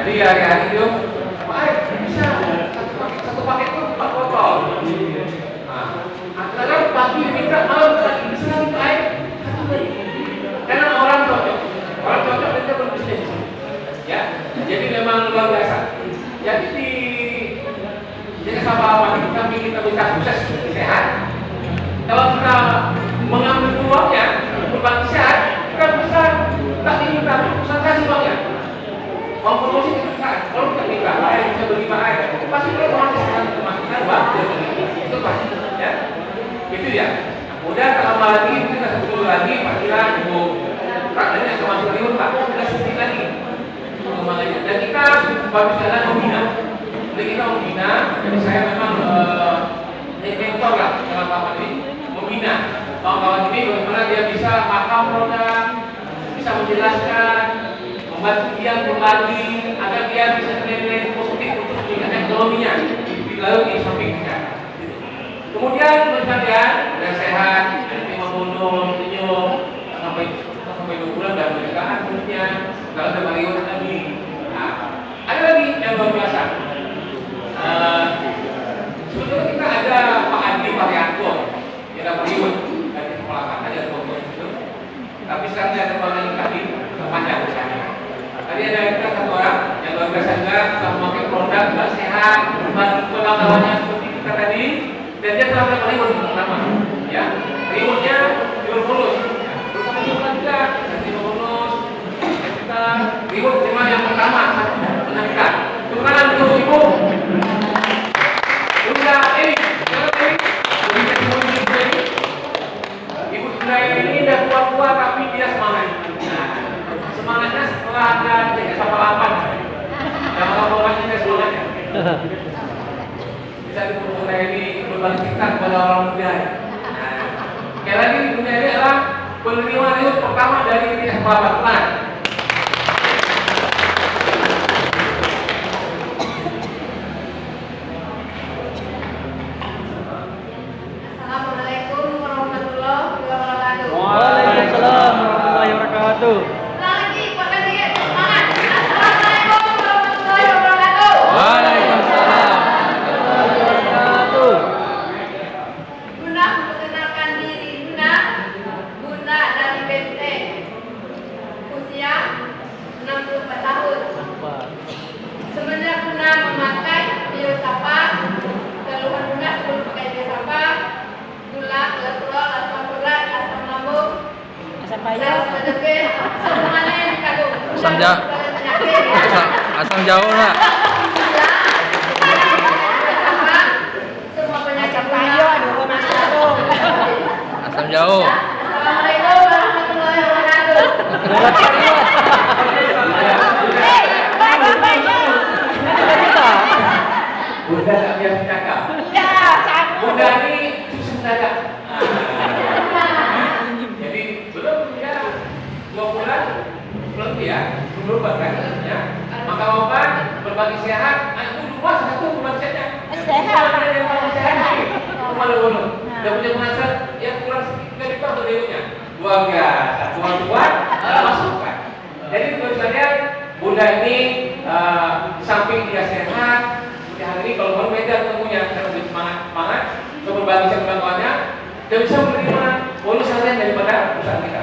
Jadi hari-hari itu, Pak bisa satu paket itu 4 botol. Antara pagi diminta malam lagi bisa lagi Pak satu lagi. Karena orang cocok dan dia berbisnis. Ya, jadi memang luar biasa. Jadi di sama kami kita bisa sukses sehat. Kalau kita mengambil peluangnya berbagi sehat, kita bisa tak diminta perusahaan kasih uangnya. Mau promosi kita bisa, kalau kita minta, bisa bagi bahan, pasti kita otomatis kemasukan uang. Itu pasti, ya. Itu ya. Kemudian kalau lagi kita sebut lagi, Pak Kira, Ibu, Pak, dan yang kemasukan itu Pak, kita sebut lagi. Dan kita baru jalan membina. Jadi kita membina, jadi saya memang mentor lah dalam kawan ini, membina kawan-kawan ini bagaimana dia bisa paham produk, bisa menjelaskan, membantu dia berbagi agar dia bisa nilai-nilai positif untuk meningkatkan ekonominya, lalu disampingkan. Kemudian berkalian udah sehat, nanti membunuh, senyum, sampai 2 bulan dan pernikahan tentunya, kalau ada Mario lagi. Nah, ada lagi yang luar biasa. Sebetulnya kita ada Pak Andi Parianto, yang ada Mario dari sekolah ada foto itu. Tapi sekarang saya ada lagi tadi panjang misalnya. Tadi ada kita 1 orang yang luar biasa juga telah memakai produk sehat, berbagi kawan-kawannya seperti kita tadi, dan dia telah melakukan reward pertama. Ya, rewardnya bonus. Juga kita reward cuma yang pertama menangkan. Terima kasih untuk Ibu. Bunda Eri, Ibu Bunda ini udah tua-tua tapi dia semangat. Nah, semangatnya setelah Bisa diperoleh di berbagai tingkat kepada orang muda. Nah, sekali lagi dunia ini adalah penerimaan itu pertama dari pihak Bapak. Assalamualaikum warahmatullahi wabarakatuh. Waalaikumsalam warahmatullahi wabarakatuh. Lagi, Pak Kadir, semangat. Assalamualaikum warahmatullahi wabarakatuh. Waalaikumsalam. Bunda memperkenalkan diri Bunda dari Benteng. Usia 64 tahun. Semenjak Bunda memakai biosapa, keluhan Bunda sebelum pakai biosapa, gula, kolesterol, asam urat, asam lambung, asam penyakit, semuanya dikandung. Asam jauh lah. Semua penyakit Asam jauh. Assalamualaikum warahmatullahi wabarakatuh. Bunda tak biasa cakap. Bunda ini susah mendadak. Jadi belum ya 2 bulan belum ya berubah kan ya. Maka obat berbagi sehat. Aku lupa satu kemanusiaannya. Sehat. Rumah dulu. Dan punya penghasilan yang kurang sedikit dari itu atau dirinya. Luar biasa. Kuat masukkan. Jadi menurut saya Bunda ini samping dia sehat. Hari ini kalau baru beda ketemunya karena lebih semangat untuk berbagi bantuannya dan bisa menerima bonus harian daripada perusahaan kita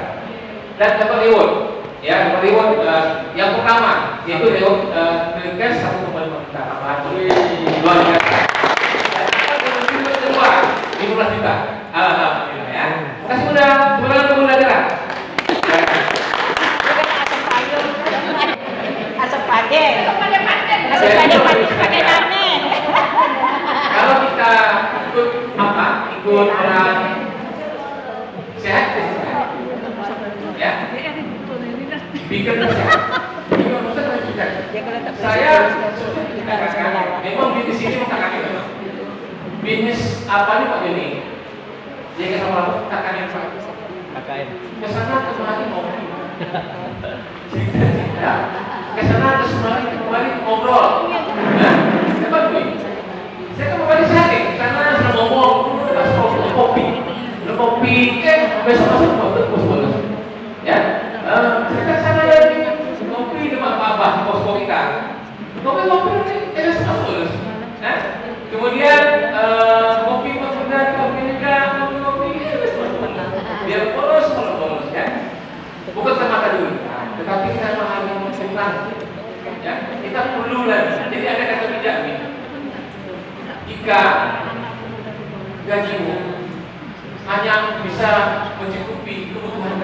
dan dapat reward ya, dapat reward yang pertama yaitu reward cash 1,5 juta luar biasa dan reward kedua 15 juta alhamdulillah ya. Terima kasih Bunda, semoga Bunda gerak kalau kita ikut ikut orang sehat ya bikin sehat saya memang di sini memang bisnis apa nih Pak Joni dia kata orang kakaknya Pak kesana kemari mau cerita kesana kemari ngobrol dapat duit. Saya kan mau sehat nih, karena sudah ngomong, kopi, besok masuk bos. Ya, kita sana lagi kopi dengan apa di posko kita. Kopi ini enak sekali. Nah, kemudian kopi juga, kopi biar bolos ya. Bukan semata dulu, tetapi kita memahami tentang ya, kita perlu lagi. Jadi ada kata bijak nih. Jika gajimu hanya bisa mencukupi kebutuhan,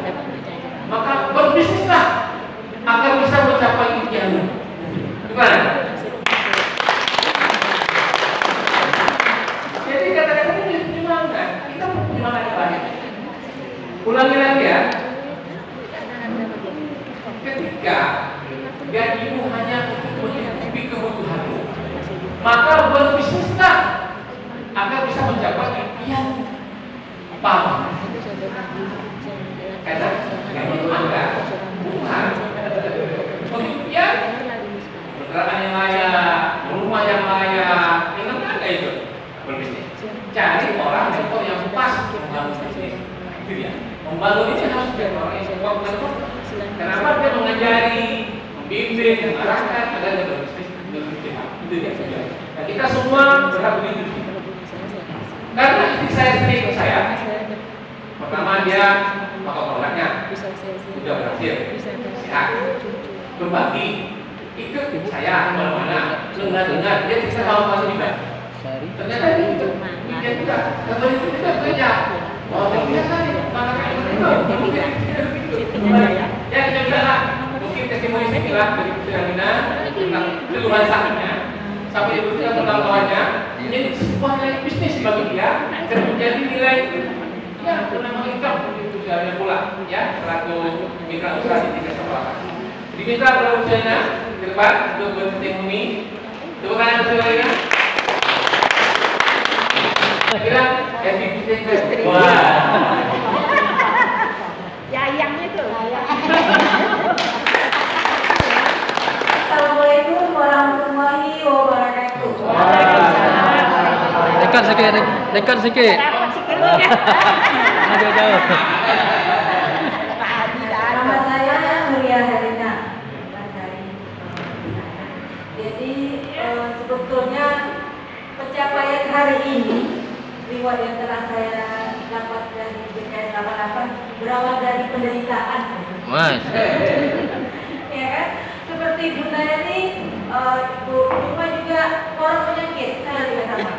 maka berbisnislah agar bisa mencapai impianmu. Gimana? Jadi kata-kata ini dipertimbangkan. Kita pertimbangan yang lain. Ulangi lagi ya. Ketika gajimu hanya untuk mencukupi kebutuhanmu, maka berbisnislah agar bisa mencapai impian. Paham? Karena gaji itu ada, bukan impian, kendaraan yang layak, rumah yang layak, yang ada itu berbisnis. Cari orang yang pas membangun bisnis. Itu ya. Membangun ini harus jadi orang yang kuat. Kenapa dia mengajari, membimbing, mengarahkan agar dia berbisnis. Itu dia. Nah, kita semua berhak begitu. Karena istri saya sendiri ikut saya. Pertama dia pakai produknya, sudah berhasil, sehat, berbagi, ikut saya kemana-mana, dengar, dia bisa tahu masuk juga. Ternyata dia ikut, dia juga, kalau itu juga kerja. Wah, biasa nih, makanya itu. Ya kita juga lah, mungkin testimoni sekilas dari Firmina tentang keluhan sakitnya. Sampai ibu tidak pengetahuannya menjadi sebuah nilai bisnis bagi dia dan menjadi nilai ya bernama income untuk usaha pula ya selaku mitra usaha di tiga sekolah. Diminta oleh usahanya ke depan untuk bertestimoni Tepuk tangan untuk mereka. Kira happy birthday. Wah. Yayangnya tuh. Assalamualaikum warahmatullahi wabarakatuh. Dekat sikit, dekat sikit. Dapat sikit. Jauh-jauh. Nama saya Nuria Helena. Jadi sebetulnya pencapaian hari ini reward yang telah saya dapat dari BKS 88 berawal dari penderitaan. Mas. Ya kan? Seperti Bunda ini, Bu Cuma juga orang penyakit, saya juga sama.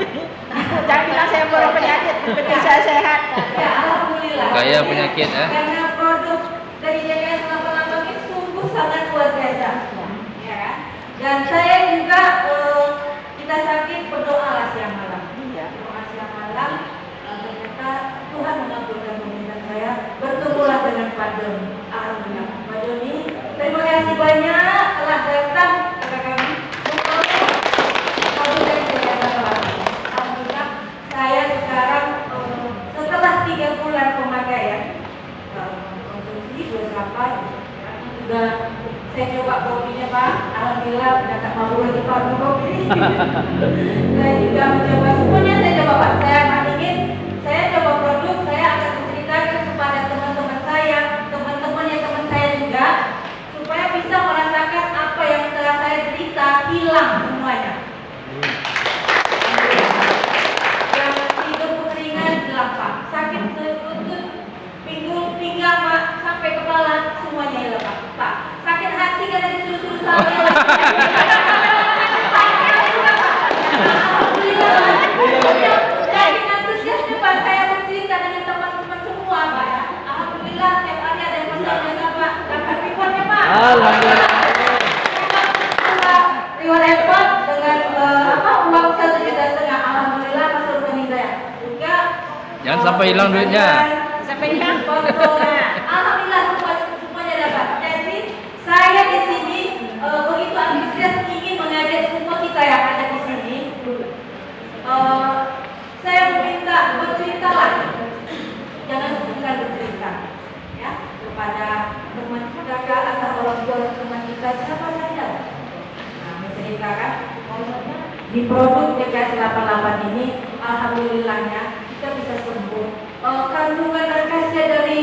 Jangan bilang saya orang penyakit, penting saya sehat. Ya, alhamdulillah. Kaya penyakit, Karena produk dari JKS 88 ini sungguh sangat luar biasa. Ya kan? Dan saya juga kita sakit berdoa siang malam. Doa siang malam, ternyata Tuhan mengabulkan permintaan saya. Bertemulah dengan Pak Doni. Alhamdulillah, Pak Doni. Terima kasih banyak telah datang kepada kami. Alhamdulillah, saya sekarang setelah 3 bulan pemakaian konsumsi 28 sudah saya coba kopinya Pak. Alhamdulillah udah tak mau lagi Pak kopi. Saya juga mencoba semuanya, saya coba Pak. Saya ingin saya coba produk, saya akan menceritakan kepada teman-teman saya, teman-temannya teman saya juga, supaya bisa merasakan apa yang telah saya derita hilang semuanya. Yang hidup keringan hilang Pak, sakit lutut, pinggang Pak, sampai kepala semuanya hilang Pak. Pak, sakit hati karena disuruh-suruh saya. Alhamdulillah, jadi antusiasnya Pak, saya bercerita dengan teman-teman semua Pak ya. Alhamdulillah, tiap hari ada yang pesan Pak, dapat rewardnya Pak. Alhamdulillah. Reward repot dengan uang 1,5 juta. Alhamdulillah masuk rekening saya. Juga Jangan sampai hilang duitnya. sampai hilang. Alhamdulillah semuanya dapat. Jadi saya di sini begitu antusias ingin mengajak semua kita yang ada di sini. Saya meminta berceritalah, jangan sungkan bercerita, ya, kepada teman kita atau orang tua teman kita siapa saja. Nah, menceritakan di produk JKS 88 ini, alhamdulillahnya kita bisa sembuh. Kandungan akasia dari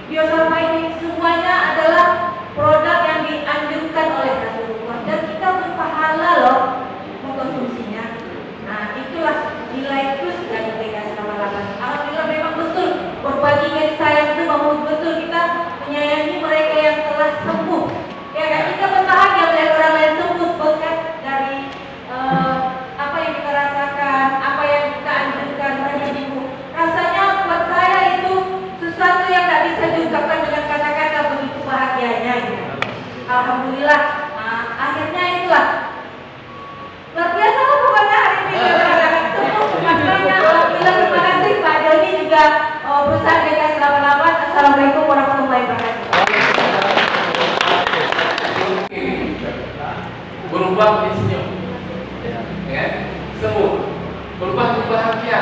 biofarma ini semuanya adalah produk yang dianjurkan oleh Rasulullah dan kita berpahala loh mengkonsumsinya. Nah, itulah nilai plus dari JKS 88. Alhamdulillah memang betul berbagi kasih sayang itu bahwa betul kita menyayangi mereka yang telah sembuh. Ya kan, kita berbahagia melihat orang lain sembuh berkat dari apa yang kita rasakan, apa yang kita anjurkan mereka sembuh. Rasanya buat saya itu sesuatu yang tak bisa diungkapkan dengan kata-kata, begitu bahagianya gitu. Alhamdulillah, akhirnya itulah luar biasa lah pokoknya hari ini sangat sembuh makanya. Alhamdulillah, terima kasih Pak Doni juga perusahaan JKS 88. Assalamualaikum warahmatullahi wabarakatuh. Berubah menjadi senyum, ya, sembuh, berubah menjadi bahagia,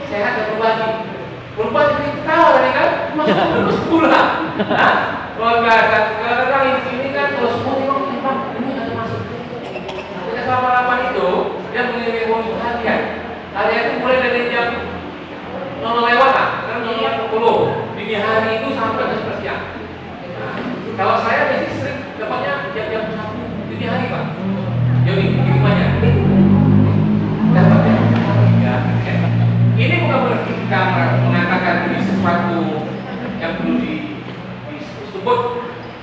sehat dan berbagi, berubah jadi ketawa tadi kan, masuk terus pulang. Luar biasa. Kadang-kadang di sini kan kalau semua memang ini ada masuk. Kita selama 8 itu dia mengirim bonus harian. Harian itu mulai dari jam 0 lewat lah, kan 0:40 dini hari itu sampai jam 11 siang. Nah, kalau saya biasanya sering dapatnya jam-jam 1 dini hari Pak. Jadi gimana? Dapatnya ya. Ini bukan berarti kita mengatakan ini sesuatu yang perlu disebut,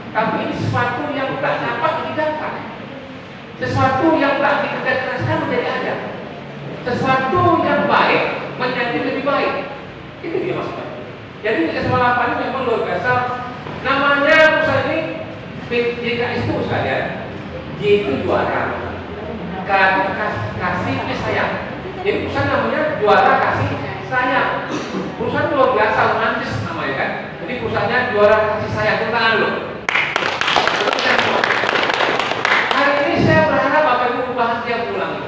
tapi ini sesuatu yang tak dapat didapat, sesuatu yang tak dikerjakan menjadi ada, sesuatu yang baik menjadi lebih baik. Itu dia maksudnya. Jadi JKS 88 ini memang luar biasa. Namanya perusahaan ini JKS itu sekalian. J itu juara, K itu kasih sayang. Jadi perusahaan namanya juara kasih sayang. Perusahaan luar biasa, romantis namanya kan. Jadi perusahaannya juara kasih sayang. Tepuk tangan dulu. Hari ini saya berharap Bapak Ibu bahagia pulang.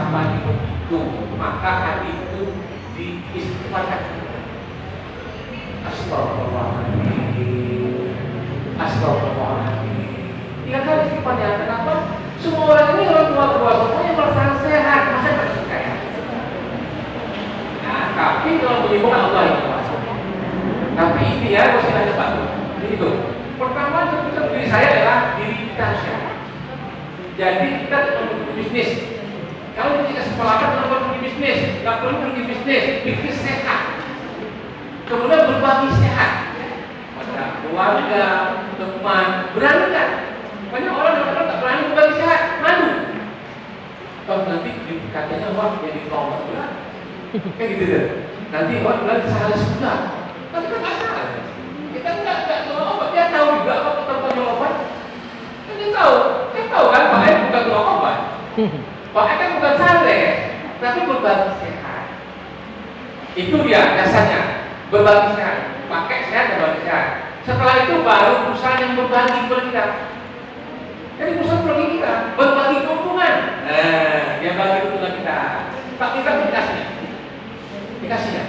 sampai itu, maka hati itu diistighfarkan. Astagfirullahaladzim, astagfirullahaladzim. 3 kali istighfarnya. Kenapa? Semua orang ini orang tua semuanya merasakan sehat, masa percaya. Nah, tapi kalau menyibukkan Allah itu masuk. Tapi ini ya, mesti ada satu. Itu. Pertama, tentu diri saya adalah diri kita sehat. Jadi kita perlu bisnis. Kalau kita sepelakan tidak perlu bisnis, tidak perlu pergi bisnis, bikin sehat. Kemudian berbagi sehat pada keluarga, teman, berani kan? Banyak orang yang tak berani berbagi sehat, malu. Kalau nanti katanya wah jadi tomat berat, kayak gitu deh. Nanti orang bilang salah sudah, tapi kan asal. Kita enggak tahu obat, dia tahu juga apa ketentuan obat. Dia tahu kan Pak Ed bukan tukang obat. Pak Ed kan bukan sare, tapi berbagi sehat. Itu dia dasarnya, berbagi sehat. Pakai sehat dan berbagi sehat. Setelah itu baru perusahaan yang berbagi kepada kita. Jadi perusahaan berbagi kita, berbagi keuntungan. Nah, yang bagi keuntungan kita. Pak kita dikasihnya.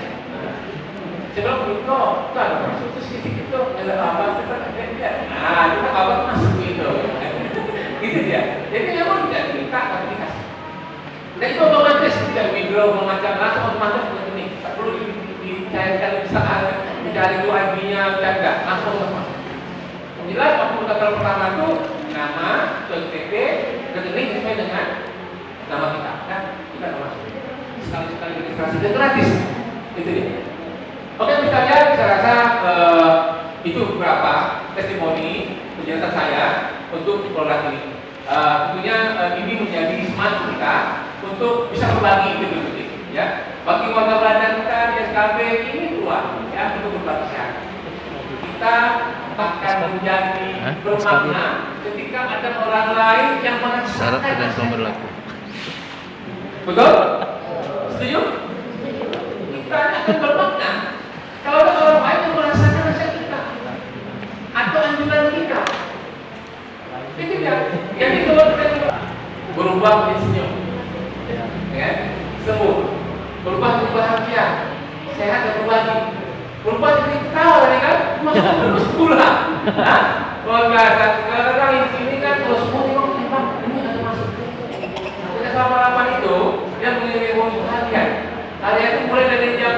Sebelum itu ada masuk terus itu ada apa kita ada. Nah, kita apa masuk itu. Gitu dia. Jadi memang tidak minta tapi dikasih. Dan itu otomatis tidak withdraw macam-macam otomatis begini. Tak perlu dicairkan bisa dicari itu ID-nya enggak langsung sama. Jelas waktu daftar pertama itu nama, KTP, rekening sesuai dengan nama kita. Kan kita masuk. Sekali-sekali registrasi dan gratis. Itu dia. Oke, misalnya saya rasa itu beberapa testimoni penjelasan saya untuk produk ini. Tentunya ini menjadi semangat kita untuk bisa berbagi betul-betul, ya. Bagi warga Belanda kita di SKB ini keluar, ya, untuk berbagi sehat. Kita akan menjadi bermakna ketika ada orang lain yang merasakan syarat dan berlaku. Betul? Setuju? Kita akan bermakna kalau ada orang lain yang merasakan rasa kita atau anjuran kita. Itu dia. Jadi kalau kita berubah menjadi senyum, ya, sembuh, berubah menjadi bahagia, sehat dan berbagi, berubah jadi ketawa, kan? Masuk terus pulang. Kadang-kadang di sini kan kalau semua memang ini ada masuk. Kita selama 8 itu dia mengirim bonus harian. Harian itu mulai dari jam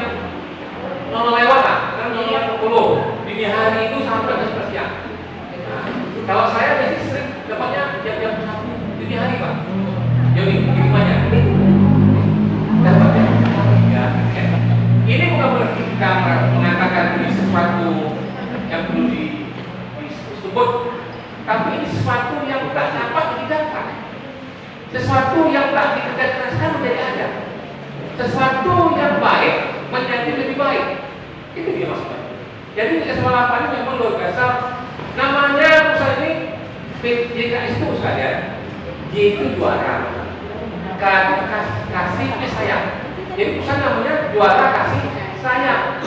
0 lewat kan 0:10 dini hari itu sampai ke siang. Nah, kalau saya biasanya sering dapatnya jam-jam 1 dini hari Pak. Jadi kirimannya dapatnya ya. Ini bukan berarti kita mengatakan ini sesuatu yang perlu disebut, tapi ini sesuatu yang tak dapat didapat, sesuatu yang tak dikerjakan menjadi ada, sesuatu yang baik menjadi lebih baik. Itu dia maksudnya. Jadi kesalahan ini memang luar biasa. Namanya perusahaan ini JKS itu sekalian. J itu juara, K itu kasih sayang. Jadi perusahaan namanya juara kasih sayang.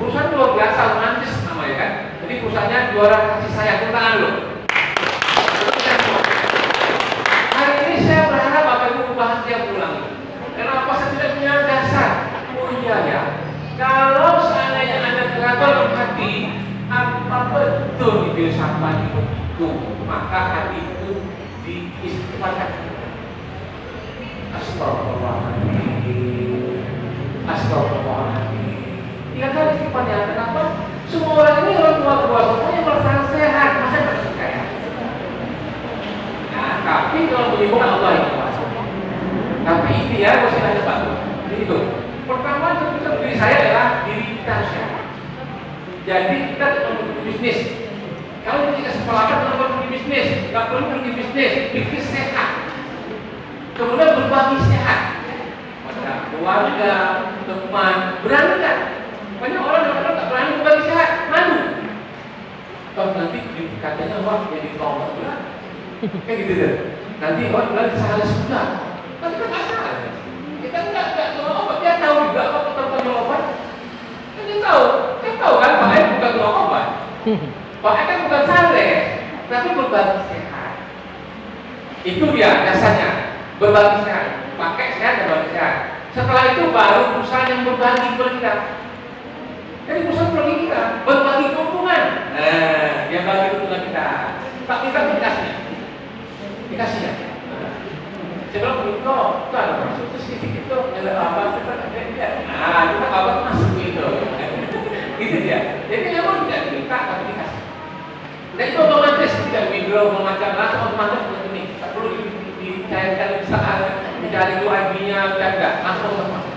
Perusahaan luar biasa, romantis namanya kan. Jadi perusahaannya juara kasih sayang. Tepuk tangan dulu. Hari ini saya berharap Bapak Ibu bahagia pulang. Kenapa saya tidak punya dasar? Oh iya ya. Kalau seandainya ada keraguan hati, apa betul di filsafat itu? Maka hati itu diistighfarkan. Astagfirullahaladzim, astagfirullahaladzim. 3 kali istighfarnya. Kenapa? Semua orang ini orang tua semuanya merasakan sehat, masa percaya. Nah, tapi kalau menyibukkan Allah itu masuk. Tapi ini ya, mesti ada satu. Itu. Pertama, tentu diri saya adalah diri kita sehat. Jadi kita perlu bisnis. Kalau kita sepelakan tidak perlu bisnis, tidak perlu pergi bisnis, bikin sehat. Kemudian berbagi sehat pada keluarga, teman, berani kan? Banyak orang yang tak berani berbagi sehat, malu. Kalau nanti katanya wah jadi tomat berat, kayak gitu deh. Nanti orang bilang salah sudah, tapi kan asal. Kita enggak tahu obat, dia tahu juga apa ketentuan obat. Dia tahu kan Pak Ed bukan tukang obat. Pak Ed kan bukan sare, tapi berbagi sehat. Itu dia dasarnya, berbagi sehat. Pakai sehat dan bapak sehat. Setelah itu baru perusahaan yang berbagi kepada kita. Jadi perusahaan berbagi kita, berbagi keuntungan. Dia bagi keuntungan kita. Pak kita pun dikasihnya. Sebelum itu ada masuk terus itu ada apa kita ada dia. Nah kita apa masuk itu. Gitu dia. Jadi memang tidak diminta tapi dikasih. Dan itu otomatis tidak withdraw macam langsung otomatis begini. Tak perlu dicairkan dicari UID-nya enggak langsung otomatis.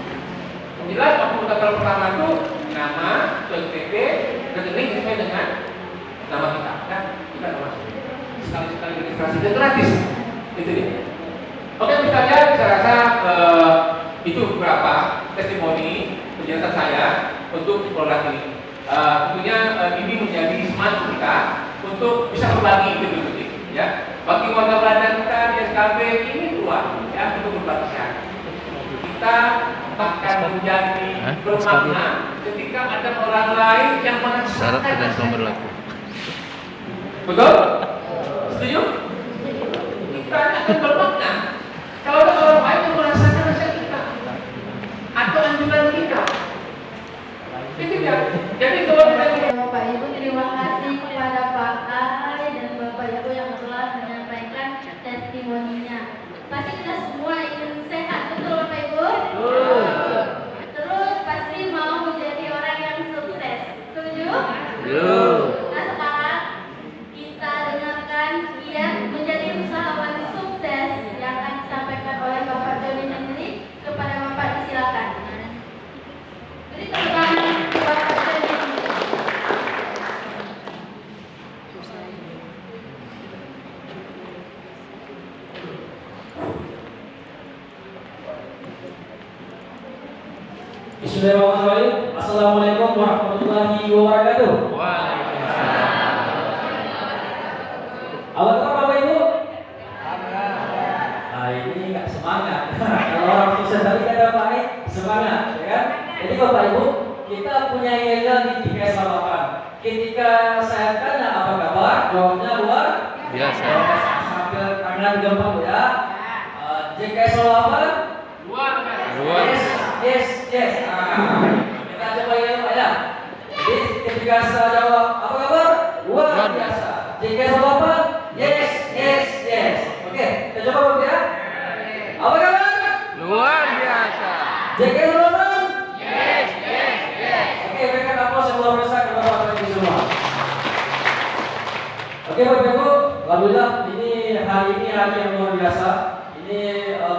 Jelas waktu daftar pertama itu nama, PTP, rekening sesuai dengan nama kita. Kan kita masuk. Sekali-sekali registrasi dan gratis. Itu dia. Oke, misalnya saya rasa itu beberapa testimoni penjelasan saya untuk produk ini. Tentunya ini menjadi semangat kita untuk bisa berbagi gitu, ya. Bagi warga Belanda kita di SKB ini luar, ya, untuk berbagi sehat. Kita akan menjadi bermakna ketika ada orang lain yang Syarat merasakan tergantung berlaku. Betul? Setuju? Kita akan bermakna kalau ada orang lain yang merasakan rasa kita atau anjuran kita. Itu dia. Jadi kalau kita Bapak Ibu, terima kasih kepada Pak Ai dan Bapak Ibu yang telah menyampaikan testimoninya. Pasti kita semua ingin sehat, betul Bapak Ibu? Terus pasti mau menjadi orang yang sukses. Setuju? Nah sekarang kita dengarkan kiat menjadi usahawan sukses yang akan disampaikan oleh Bapak Joni sendiri. Kepada Bapak disilakan. Beri tepuk tangan Bapak Joni. Bismillahirrahmanirrahim. Assalamualaikum warahmatullahi wabarakatuh. Apa kabar Bapak Ibu? Nah ini nggak semangat. Kalau orang sukses tadi kata Pak Ai, semangat, ya kan? Jadi Bapak Ibu, kita punya yel di 3 Ketika saya tanya apa kabar, jawabnya luar Biasa. sambil tangan gampang ya. JKS 08 luar biasa. Yes. Kita coba ya Pak ya. Jadi ketika saya jawab apa kabar? Luar biasa. JKS 08 yes. Oke, kita coba Bapak ya. Apa kabar? Luar biasa. JKS 08 yes. Oke, berikan aplaus yang luar biasa kepada Bapak Ibu semua. Oke Bapak Ibu, alhamdulillah ini hari yang luar biasa. Ini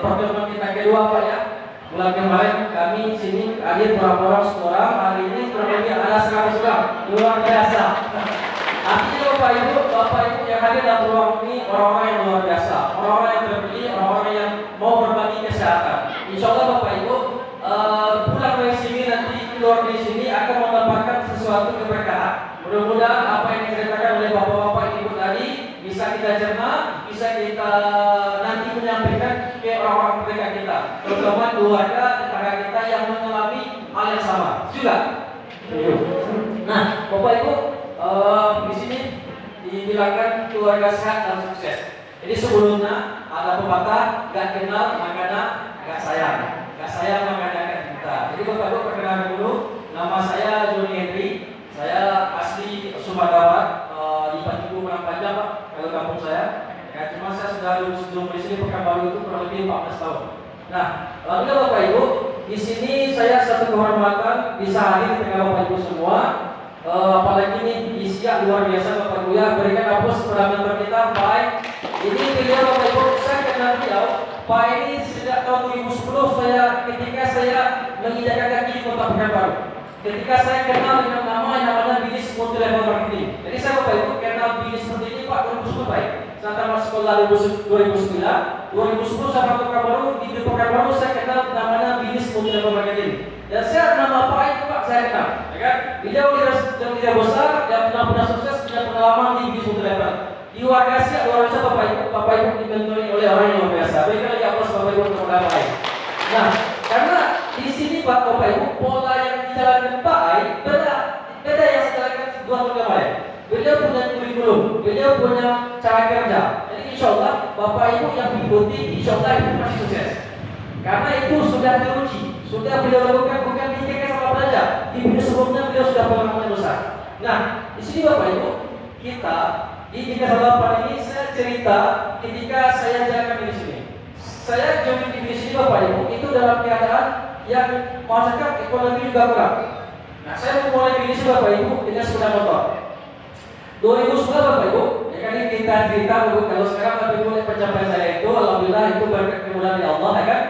pertemuan kita kedua Pak ya. Bulan kemarin kami sini hadir orang-orang sekolah, hari ini kurang lebih ada 100 orang, luar biasa. Artinya Bapak Ibu yang hadir dalam ruang ini orang-orang yang luar biasa, orang-orang yang terpilih, orang-orang yang mau berbagi kesehatan. Insya Allah Bapak Ibu pulang dari sini nanti keluar dari sini akan mendapatkan sesuatu keberkahan. Mudah-mudahan apa yang diceritakan oleh bapak-bapak ibu tadi bisa kita cerna, bisa kita nanti menyampaikan ke orang-orang terdekat kita, terutama keluarga, tetangga kita yang mengalami hal yang sama. Juga. Nah, Bapak Ibu, di sini dibilangkan keluarga sehat dan sukses. Jadi sebelumnya ada pepatah, gak kenal makanya gak sayang, makanya gak cinta. Jadi Bapak Ibu perkenalkan dulu, nama saya Joni Henry, saya asli Sumatera, di Patiku Menang Panjang Pak, kalau kampung saya. Ya, cuma saya sudah lulus di sini Pekanbaru itu kurang lebih 14 tahun. Nah, lalu Bapak Ibu, di sini saya satu kehormatan bisa hadir di tengah Bapak Ibu semua. Apalagi ini isinya luar biasa Bapak Ibu ya. Berikan aplaus kepada mentor kita, Pak Ai. Ini beliau Bapak Ibu, saya kenal beliau. Pak ini sejak tahun 2010 ketika saya menginjakkan kaki di Kota Pekanbaru. Ketika saya kenal dengan nama yang namanya bisnis multi level marketing. Jadi saya Bapak Ibu kenal bisnis seperti ini Pak 2010 baik. Saya tamat sekolah 2009, 2010 saya masuk Pekanbaru, di Pekanbaru saya kenal namanya bisnis multi level marketing. Dan saya nama Pak itu Pak saya kenal, ya kan? Beliau tidak besar, dan punya sukses, punya pengalaman di bisnis multi level. Di warga Asia luar biasa Bapak Ibu dibentuk oleh orang yang luar biasa. Berikan lagi aplaus Bapak Ibu untuk Pak Ai. Nah, karena di sini Bapak Ibu pola yang dijalankan Pak Ai beda yang dijalankan 2 tahun kemarin. Beliau punya kurikulum, beliau punya cara kerja. Jadi insya Allah Bapak Ibu yang mengikuti insya Allah itu pasti sukses. Karena itu sudah diuji, sudah beliau lakukan bukan di TK sama belajar. Di video sebelumnya beliau sudah pengalaman besar. Nah, di sini Bapak Ibu, kita di TK sama ini saya cerita ketika saya jalankan di sini. Saya join di sini Bapak Ibu itu dalam keadaan yang mau cakap ekonomi juga kurang. Nah, saya memulai bisnis Bapak Ibu dengan sepeda motor. 2010 Bapak Ibu, ya kan ini kita cerita dulu kalau sekarang Bapak Ibu lihat pencapaian saya itu, alhamdulillah itu berkat kemudahan dari Allah, ya kan.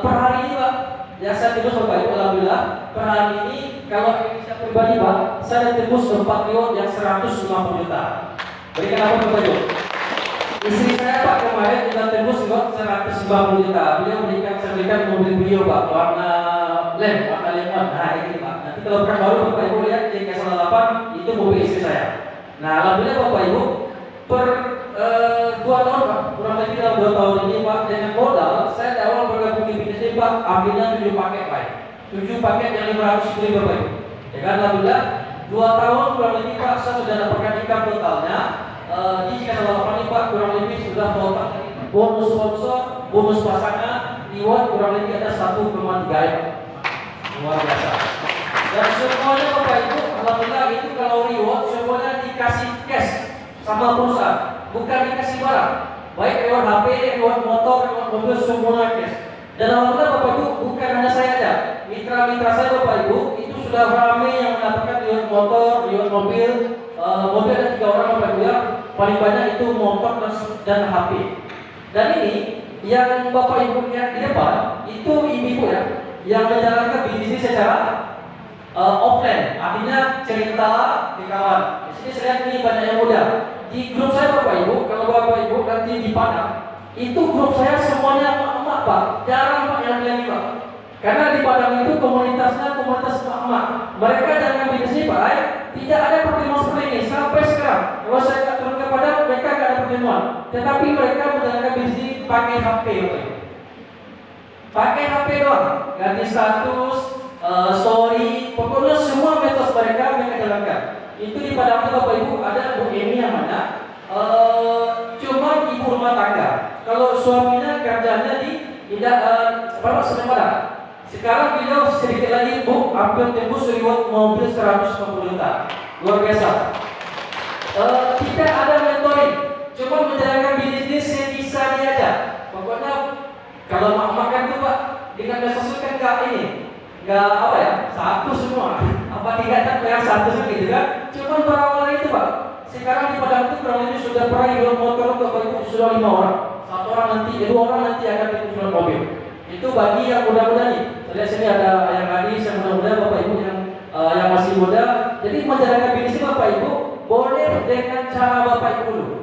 Per hari ini Pak, yang saya tembus Bapak Ibu, alhamdulillah per hari ini kalau Indonesia pribadi Pak, saya tembus 4 riwayat yang 150 juta. Berikan apa Bapak Ibu? Istri saya Pak kemarin kita tembus juga 150 juta. Beliau saya berikan mobil beliau Pak warna lemon. Nah ini Pak. Nanti kalau bukan baru Bapak Ibu lihat di K8 itu mobil istri saya. Nah alhamdulillah Bapak Ibu per 2 tahun Pak, kurang lebih dalam 2 tahun ini Pak dengan modal saya di awal bergabung di bisnis ini Pak ambilnya 7 paket Pak. 7 paket yang 500 ribu Bapak Ibu. Ya kan alhamdulillah 2 tahun kurang lebih Pak saya sudah dapatkan income totalnya. Di K8 ini Pak kurang lebih sudah total bonus sponsor, bonus pasangan, reward kurang lebih ada 1,3 M. Luar biasa. Dan semuanya Bapak Ibu, alhamdulillah itu kalau reward semuanya dikasih cash sama perusahaan, bukan dikasih barang. Baik reward HP, reward motor, reward mobil semuanya cash. Dan alhamdulillah Bapak Ibu bukan hanya saya aja, mitra-mitra saya Bapak Ibu itu sudah ramai yang mendapatkan reward motor, reward mobil. Mobil ada 3 orang Bapak Ibu ya, paling banyak itu motor dan HP. Dan ini yang Bapak Ibu lihat di depan itu ibu-ibu ya, yang menjalankan bisnis secara offline, artinya cerita di kawan. Di sini saya lihat ini banyak yang muda. Di grup saya Bapak Ibu, kalau Bapak Ibu nanti di Padang, itu grup saya semuanya emak-emak Pak, jarang Pak yang milenial Pak. Karena di Padang itu komunitasnya komunitas emak-emak. Mereka jangan bisnis Pak, tidak ada pertemuan seperti ini sampai sekarang. Kalau saya tak turun ke Padang, mereka tidak ada pertemuan. Tetapi mereka menjalankan bisnis pakai HP, pakai HP doang, ganti status, story, pokoknya semua metode mereka jalankan. Itu di Padang itu Bapak Ibu ada Bu Emi yang mana cuma ibu rumah tangga. Kalau suaminya kerjanya di Semen Padang. Sekarang beliau sedikit lagi Bu hampir tembus reward mobil 150 juta. Luar biasa. Tidak ada mentoring, cuma menjalankan bisnis sebisa dia aja. Pokoknya kalau mau makan tuh Pak dengan medsos kan nggak apa ya, satu semua. Apa tidak kan yang satu gitu kan? Cuma berawal itu Pak. Sekarang di Padang itu kurang lebih sudah pernah reward motor Bapak Ibu sudah 5 orang. 1 orang nanti, 2 orang nanti akan dikumpulkan mobil. Itu bagi yang muda-muda nih. Lihat sini ada yang gadis, yang muda-muda Bapak Ibu yang masih muda. Jadi menjalankan bisnis Bapak Ibu boleh dengan cara Bapak Ibu dulu.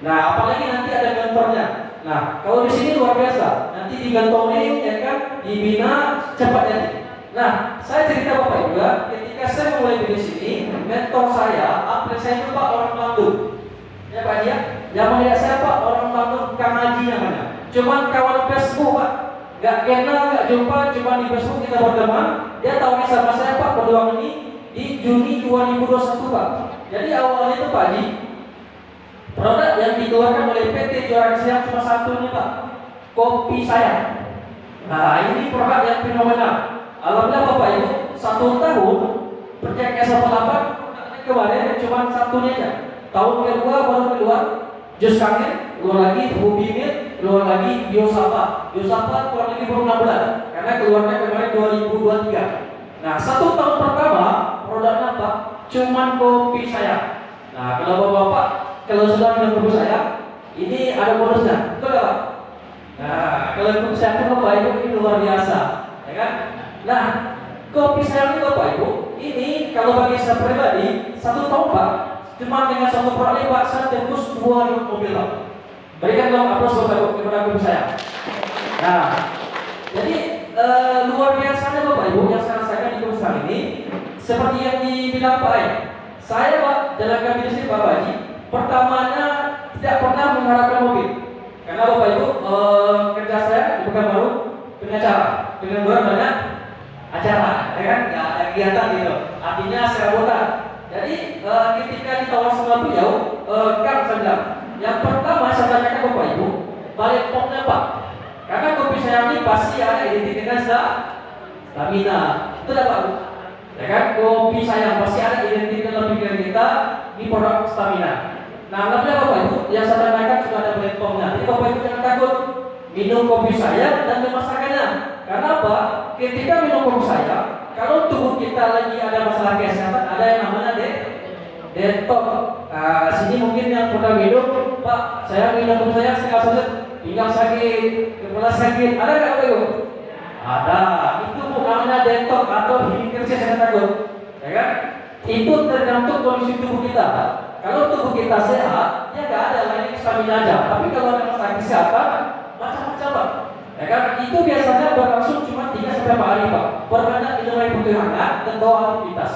Nah, apalagi nanti ada mentornya. Nah, kalau di sini luar biasa. Nanti digantongi, ya kan, dibina cepat jadi. Nah, saya cerita Bapak Ibu ya, ketika saya memulai bisnis ini, mentor saya, apel saya itu Pak orang Bandung. Ya Pak dia, yang melihat saya Pak orang Bandung Kang Haji namanya. Cuman kawan Facebook Pak. Gak kenal, gak jumpa, cuma di Facebook kita berteman. Dia tahu sama saya Pak perjuangan ini di Juni 2021 Pak. Jadi awalnya itu Pak Haji, produk yang dikeluarkan oleh PT Juara Siang cuma satu nih Pak, kopi saya. Nah ini produk yang fenomenal. Alhamdulillah Bapak Ibu 1 tahun Project S8 kemarin cuma satunya aja. Tahun kedua baru keluar Jus Kangen, keluar lagi Hobi Milk, keluar lagi Biosapa. Biosapa kurang lebih baru 6 bulan karena keluarnya kemarin 2023. Nah 1 tahun pertama produknya apa? Cuman kopi saya. Nah kalau bapak-bapak kalau sudah minum kopi saya, ini ada bonusnya, betul nggak Pak? Nah kalau kopi saya itu Bapak Ibu ini luar biasa, ya kan? Nah kopi saya ini Bapak Ibu, ini kalau bagi saya pribadi 1 tahun Pak, cuma dengan 1 produk Pak saya tembus 2 unit mobil Pak. Berikan dong aplaus Bapak Ibu kepada kopi saya. Nah, jadi luar biasanya Bapak Ibu yang saya rasakan di kopi saya ini, seperti yang dibilang Pak Ay. Saya Pak dalam bisnis Bapak Haji, pertamanya tidak pernah mengharapkan mobil, karena Bapak Ibu kerja saya di Pekanbaru pengacara dengan banyak acara, ya kan? Ya, kegiatan gitu. Artinya serabutan. Jadi ketika ditawar sama beliau, Kang saya bilang, yang pertama saya tanyakan Bapak Ibu, balik popnya Pak. Karena kopi saya ini pasti ada identik dengan stamina. Itu dapat, ya kan? Kopi saya pasti ada identik dalam pikiran kita di produk stamina. Nah, alhamdulillah Bapak Ibu, yang saya tanyakan sudah ada platformnya. Jadi Bapak Ibu jangan takut minum kopi saya dan memasarkannya. Karena apa? Ketika minum kopi saya, kalau tubuh kita lagi ada masalah kesehatan, ada yang namanya detox. Nah, sini mungkin yang pernah minum, Pak, saya minum kopi saya setengah sulit, pinggang sakit, kepala sakit, ada nggak Bapak Ibu? Ada. Itu namanya detox atau healing kerja saya takut, ya kan? Itu tergantung kondisi tubuh kita. Kalau tubuh kita sehat, ya nggak ada lagi stamina aja. Tapi kalau ada masalah kesehatan, macam-macam Pak. Ya kan? Itu biasanya berlangsung cuma 3-4 hari Pak. Perbanyak minum air putih hangat dan bawa aktivitas.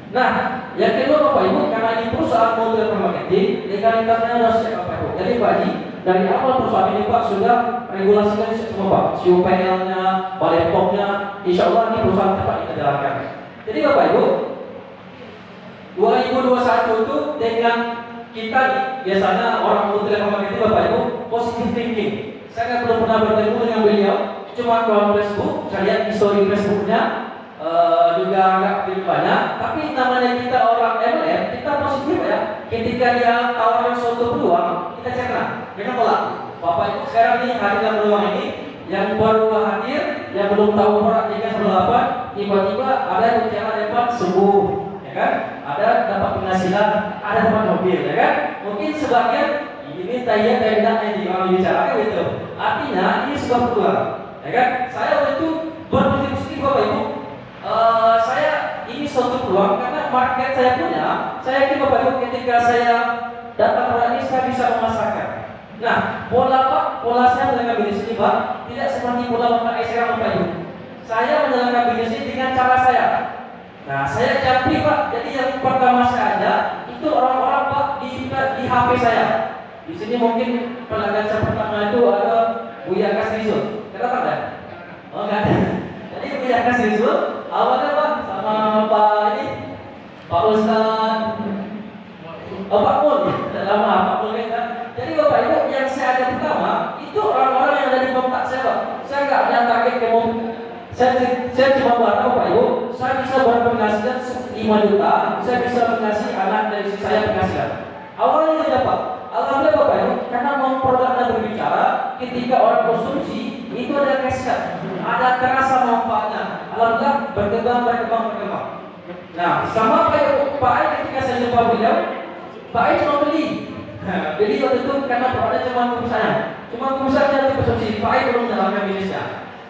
Nah, yang kedua Bapak Ibu, karena ini perusahaan multi marketing, legalitasnya harus cek Bapak Ibu. Jadi Pak Haji, dari awal perusahaan ini Pak sudah regulasikan semua Pak, CUPL-nya, Balai POM-nya, insya Allah ini perusahaan tepat kita jalankan. Jadi Bapak Ibu, 2021 itu dengan kita nih, biasanya orang multi marketing Bapak Ibu positive thinking. Saya belum pernah bertemu dengan beliau, cuma kalau Facebook, saya lihat history Facebooknya juga agak banyak. Tapi namanya kita orang MLM, kita positif ya. Ketika dia tawarin suatu peluang, kita cerna, jangan tolak. Bapak Ibu sekarang nih hadirkan peluang ini, yang baru hadir, yang belum tahu orang jika apa, tiba-tiba ada yang bicara dapat sembuh, ya kan? Ada dapat penghasilan, ada dapat mobil, ya kan? Mungkin sebagian ini tanya yang di bicara gitu. Artinya ini sebuah peluang, ya kan? Saya waktu itu berpikir Bapak Ibu, saya ini suatu peluang karena market saya punya. Saya yakin Bapak Ibu ketika saya datang orang ini saya bisa memasarkan. Nah, pola saya menjalankan bisnis ini Pak tidak seperti pola Bapak sekarang Bapak Ibu. Saya menjalankan bisnis ini dengan cara saya. Nah, saya japri Pak. Jadi yang pertama saya ada itu orang-orang Pak di HP saya. Di sini mungkin pelanggan saya pertama itu ada Buya Kasrizul. Kenapa enggak? Oh enggak ada. Jadi Buya Kasrizul awalnya Pak sama Pak ini Pak Ustaz Pak Mun, sudah lama Pak Mun kan. Jadi Bapak Ibu yang saya ada pertama itu orang-orang yang ada di kontak saya Pak. Saya enggak punya target ke saya cuma buat Bapak Ibu, saya bisa berpenghasilan 5 juta, saya bisa mengasih anak dari saya penghasilan. Awalnya tidak Pak. Alhamdulillah Bapak Ibu, karena produknya berbicara, ketika orang konsumsi itu ada cashback, ada terasa manfaatnya. Alhamdulillah berkembang. Nah, sama kayak Pak Ai ketika saya jumpa beliau, Pak Ai cuma beli waktu itu karena produknya cuma saya, saya itu konsumsi. Pak Ai belum menjalankan bisnisnya.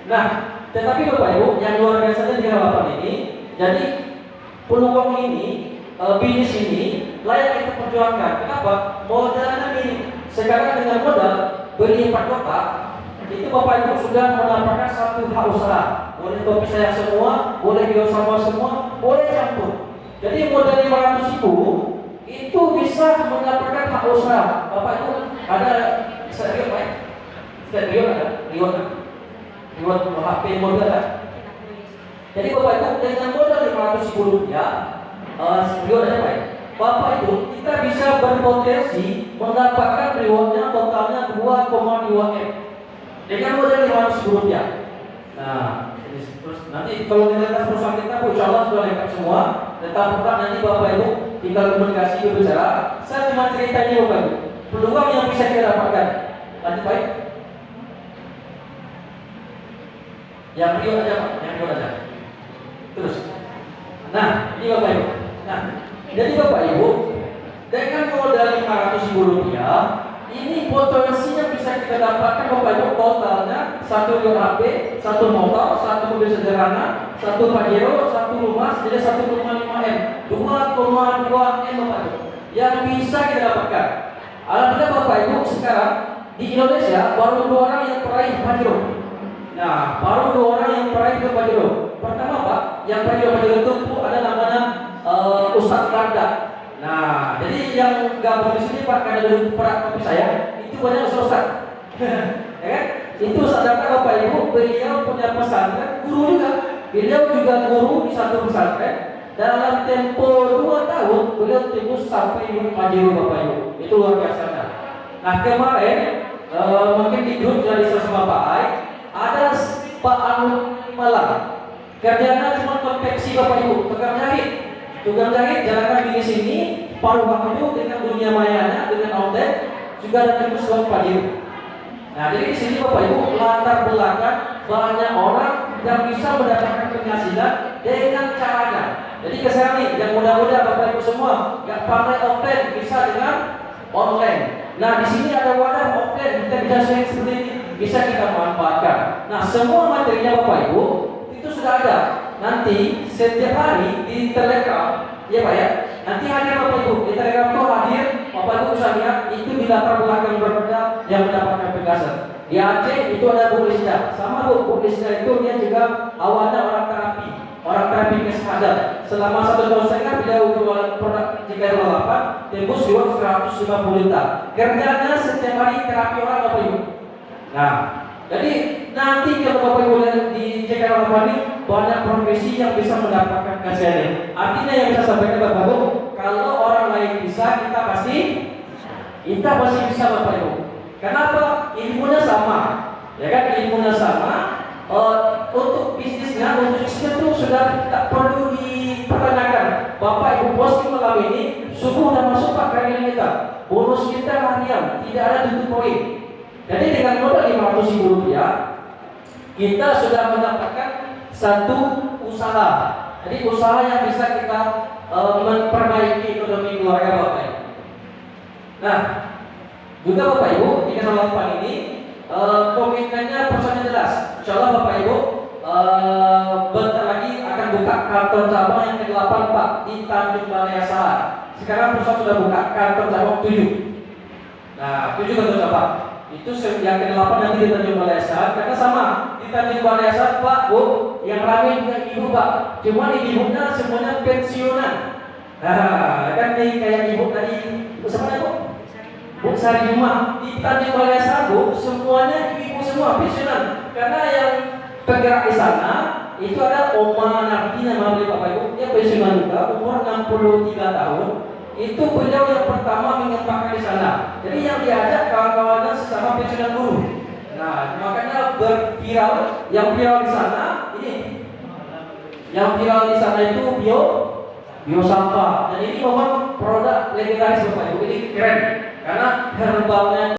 Nah, tetapi Bapak Ibu yang luar biasa di harapan ini, jadi peluang ini, bisnis ini layak kita perjuangkan. Kenapa? Modalnya ini sekarang dengan modal beli 4 kotak itu Bapak Ibu sudah mendapatkan satu hak usaha. Boleh kopi saya semua, boleh bio sama semua, boleh campur. Jadi modal 500 ribu itu bisa mendapatkan hak usaha. Bapak Ibu ada serius Pak? Serius ada? Riwat HP modal kan? Jadi Bapak Ibu dengan modal 500 ribu rupiah, serius ada Pak? Bapak Ibu kita bisa berpotensi mendapatkan rewardnya totalnya 2,2 M dengan modal 500 ribu rupiah. Nah, terus nanti kalau kita perusahaan kita, insya Allah sudah lengkap semua. Tetap nanti Bapak Ibu tinggal komunikasi berbicara. Saya cuma cerita ini Bapak Ibu, peluang yang bisa kita dapatkan. Lanjut baik. Yang Rio aja Pak, yang Rio aja. Terus, nah ini Bapak Ibu. Nah, jadi Bapak Ibu dengan modal 500 ribu rupiah, ini potensinya bisa kita dapatkan Bapak Ibu totalnya 1 unit HP, 1 motor, 1 mobil sederhana, 1 Pajero, 1 rumah, jadi 1,5 M, 2,2 M Bapak Ibu yang bisa kita dapatkan. Alhamdulillah Bapak Ibu sekarang di Indonesia baru 2 orang yang peraih Pajero. Nah, baru 2 orang yang peraih ke Pajero. Pertama Pak, yang peraih Pajero itu ada namanya Ustadz Randa. Nah, jadi yang gabung di sini Pak, karena dulu pernah kopi saya, itu banyak Ustaz. Ya kan? Itu Ustaz Bapak Ibu, beliau punya pesantren, guru juga. Beliau juga guru di satu pesantren. Dalam tempo 2 tahun, beliau tembus sampai Pajero Bapak Ibu. Itu luar biasa. Nah, kemarin mungkin di grup sudah disebut sama Pak Ai, ada Pak Anu Malang. Kerjanya cuma konveksi Bapak Ibu, tukang jahit. Tukang jahit jalankan di sini, paruh waktu dengan dunia mayanya, dengan outlet, juga ada tembus Bapak Ibu. Nah, jadi di sini Bapak Ibu latar belakang banyak orang yang bisa mendapatkan penghasilan dengan caranya. Jadi kesan nih, yang muda-muda Bapak Ibu semua, nggak pandai offline bisa dengan online. Nah, di sini ada wadah offline, kita bisa share seperti ini, bisa kita manfaatkan. Nah, semua materinya Bapak Ibu itu sudah ada. Nanti setiap hari di Telegram, ya Pak ya. Nanti hadir Bapak Ibu di Telegram itu hadir, Bapak Ibu bisa lihat itu di latar belakang berbeda yang mendapatkan penghasilan. Di Aceh itu ada Bu Lisda, sama Bu Lisda itu dia juga awalnya orang terapi kesehatan. Selama 1 tahun setengah beliau jual produk JKR8 tembus jual 150 juta. Kerjanya setiap hari terapi orang Bapak Ibu. Nah, jadi nanti kalau Bapak Ibu lihat di JKR8 ini banyak profesi yang bisa mendapatkan penghasilan. Artinya yang bisa sampaikan Bapak Ibu, kalau orang lain bisa, kita pasti bisa Bapak Ibu. Kenapa? Ilmunya sama, ya kan? Ilmunya sama. Untuk bisnisnya itu sudah tak perlu dipertanyakan. Bapak Ibu posting malam ini, subuh sudah masuk Pak karyawan kita. Bonus kita harian, tidak ada tutup poin. Jadi dengan modal Rp500.000, kita sudah mendapatkan satu usaha. Jadi usaha yang bisa kita memperbaiki ekonomi keluarga Bapak Ibu. Nah, juga Bapak Ibu, di kesalahan ini komitmennya personnya jelas. Insyaallah Bapak Ibu bentar lagi akan buka kantor cabang yang ke-8 Pak di Tanjung Balai Asahan. Sekarang pusat sudah buka kantor cabang 7. Nah, 7 kantor cabang. Itu yang ke-8 nanti di Tanjung Balai Asahan. Karena sama di Tanjung Balai Asahan Pak, Bu, yang ramai juga ibu Pak. Cuma ibunya semuanya pensiunan. Nah, kan nih kayak ibu tadi, siapa Bu? Bu Sari Juma di Tanjung Balai Asahan, Bu, semuanya ibu semua pensiunan. Karena yang bergerak di sana itu ada Oma Nardi nama beliau Bapak Ibu, dia pensiunan juga, umur 63 tahun. Itu beliau yang pertama mengembangkan di sana. Jadi yang diajak kawan-kawannya sesama pensiunan guru. Nah, makanya berviral, yang viral di sana ini, yang viral di sana itu bio sampah. Dan ini memang produk legendaris Bapak Ibu, ini keren karena herbalnya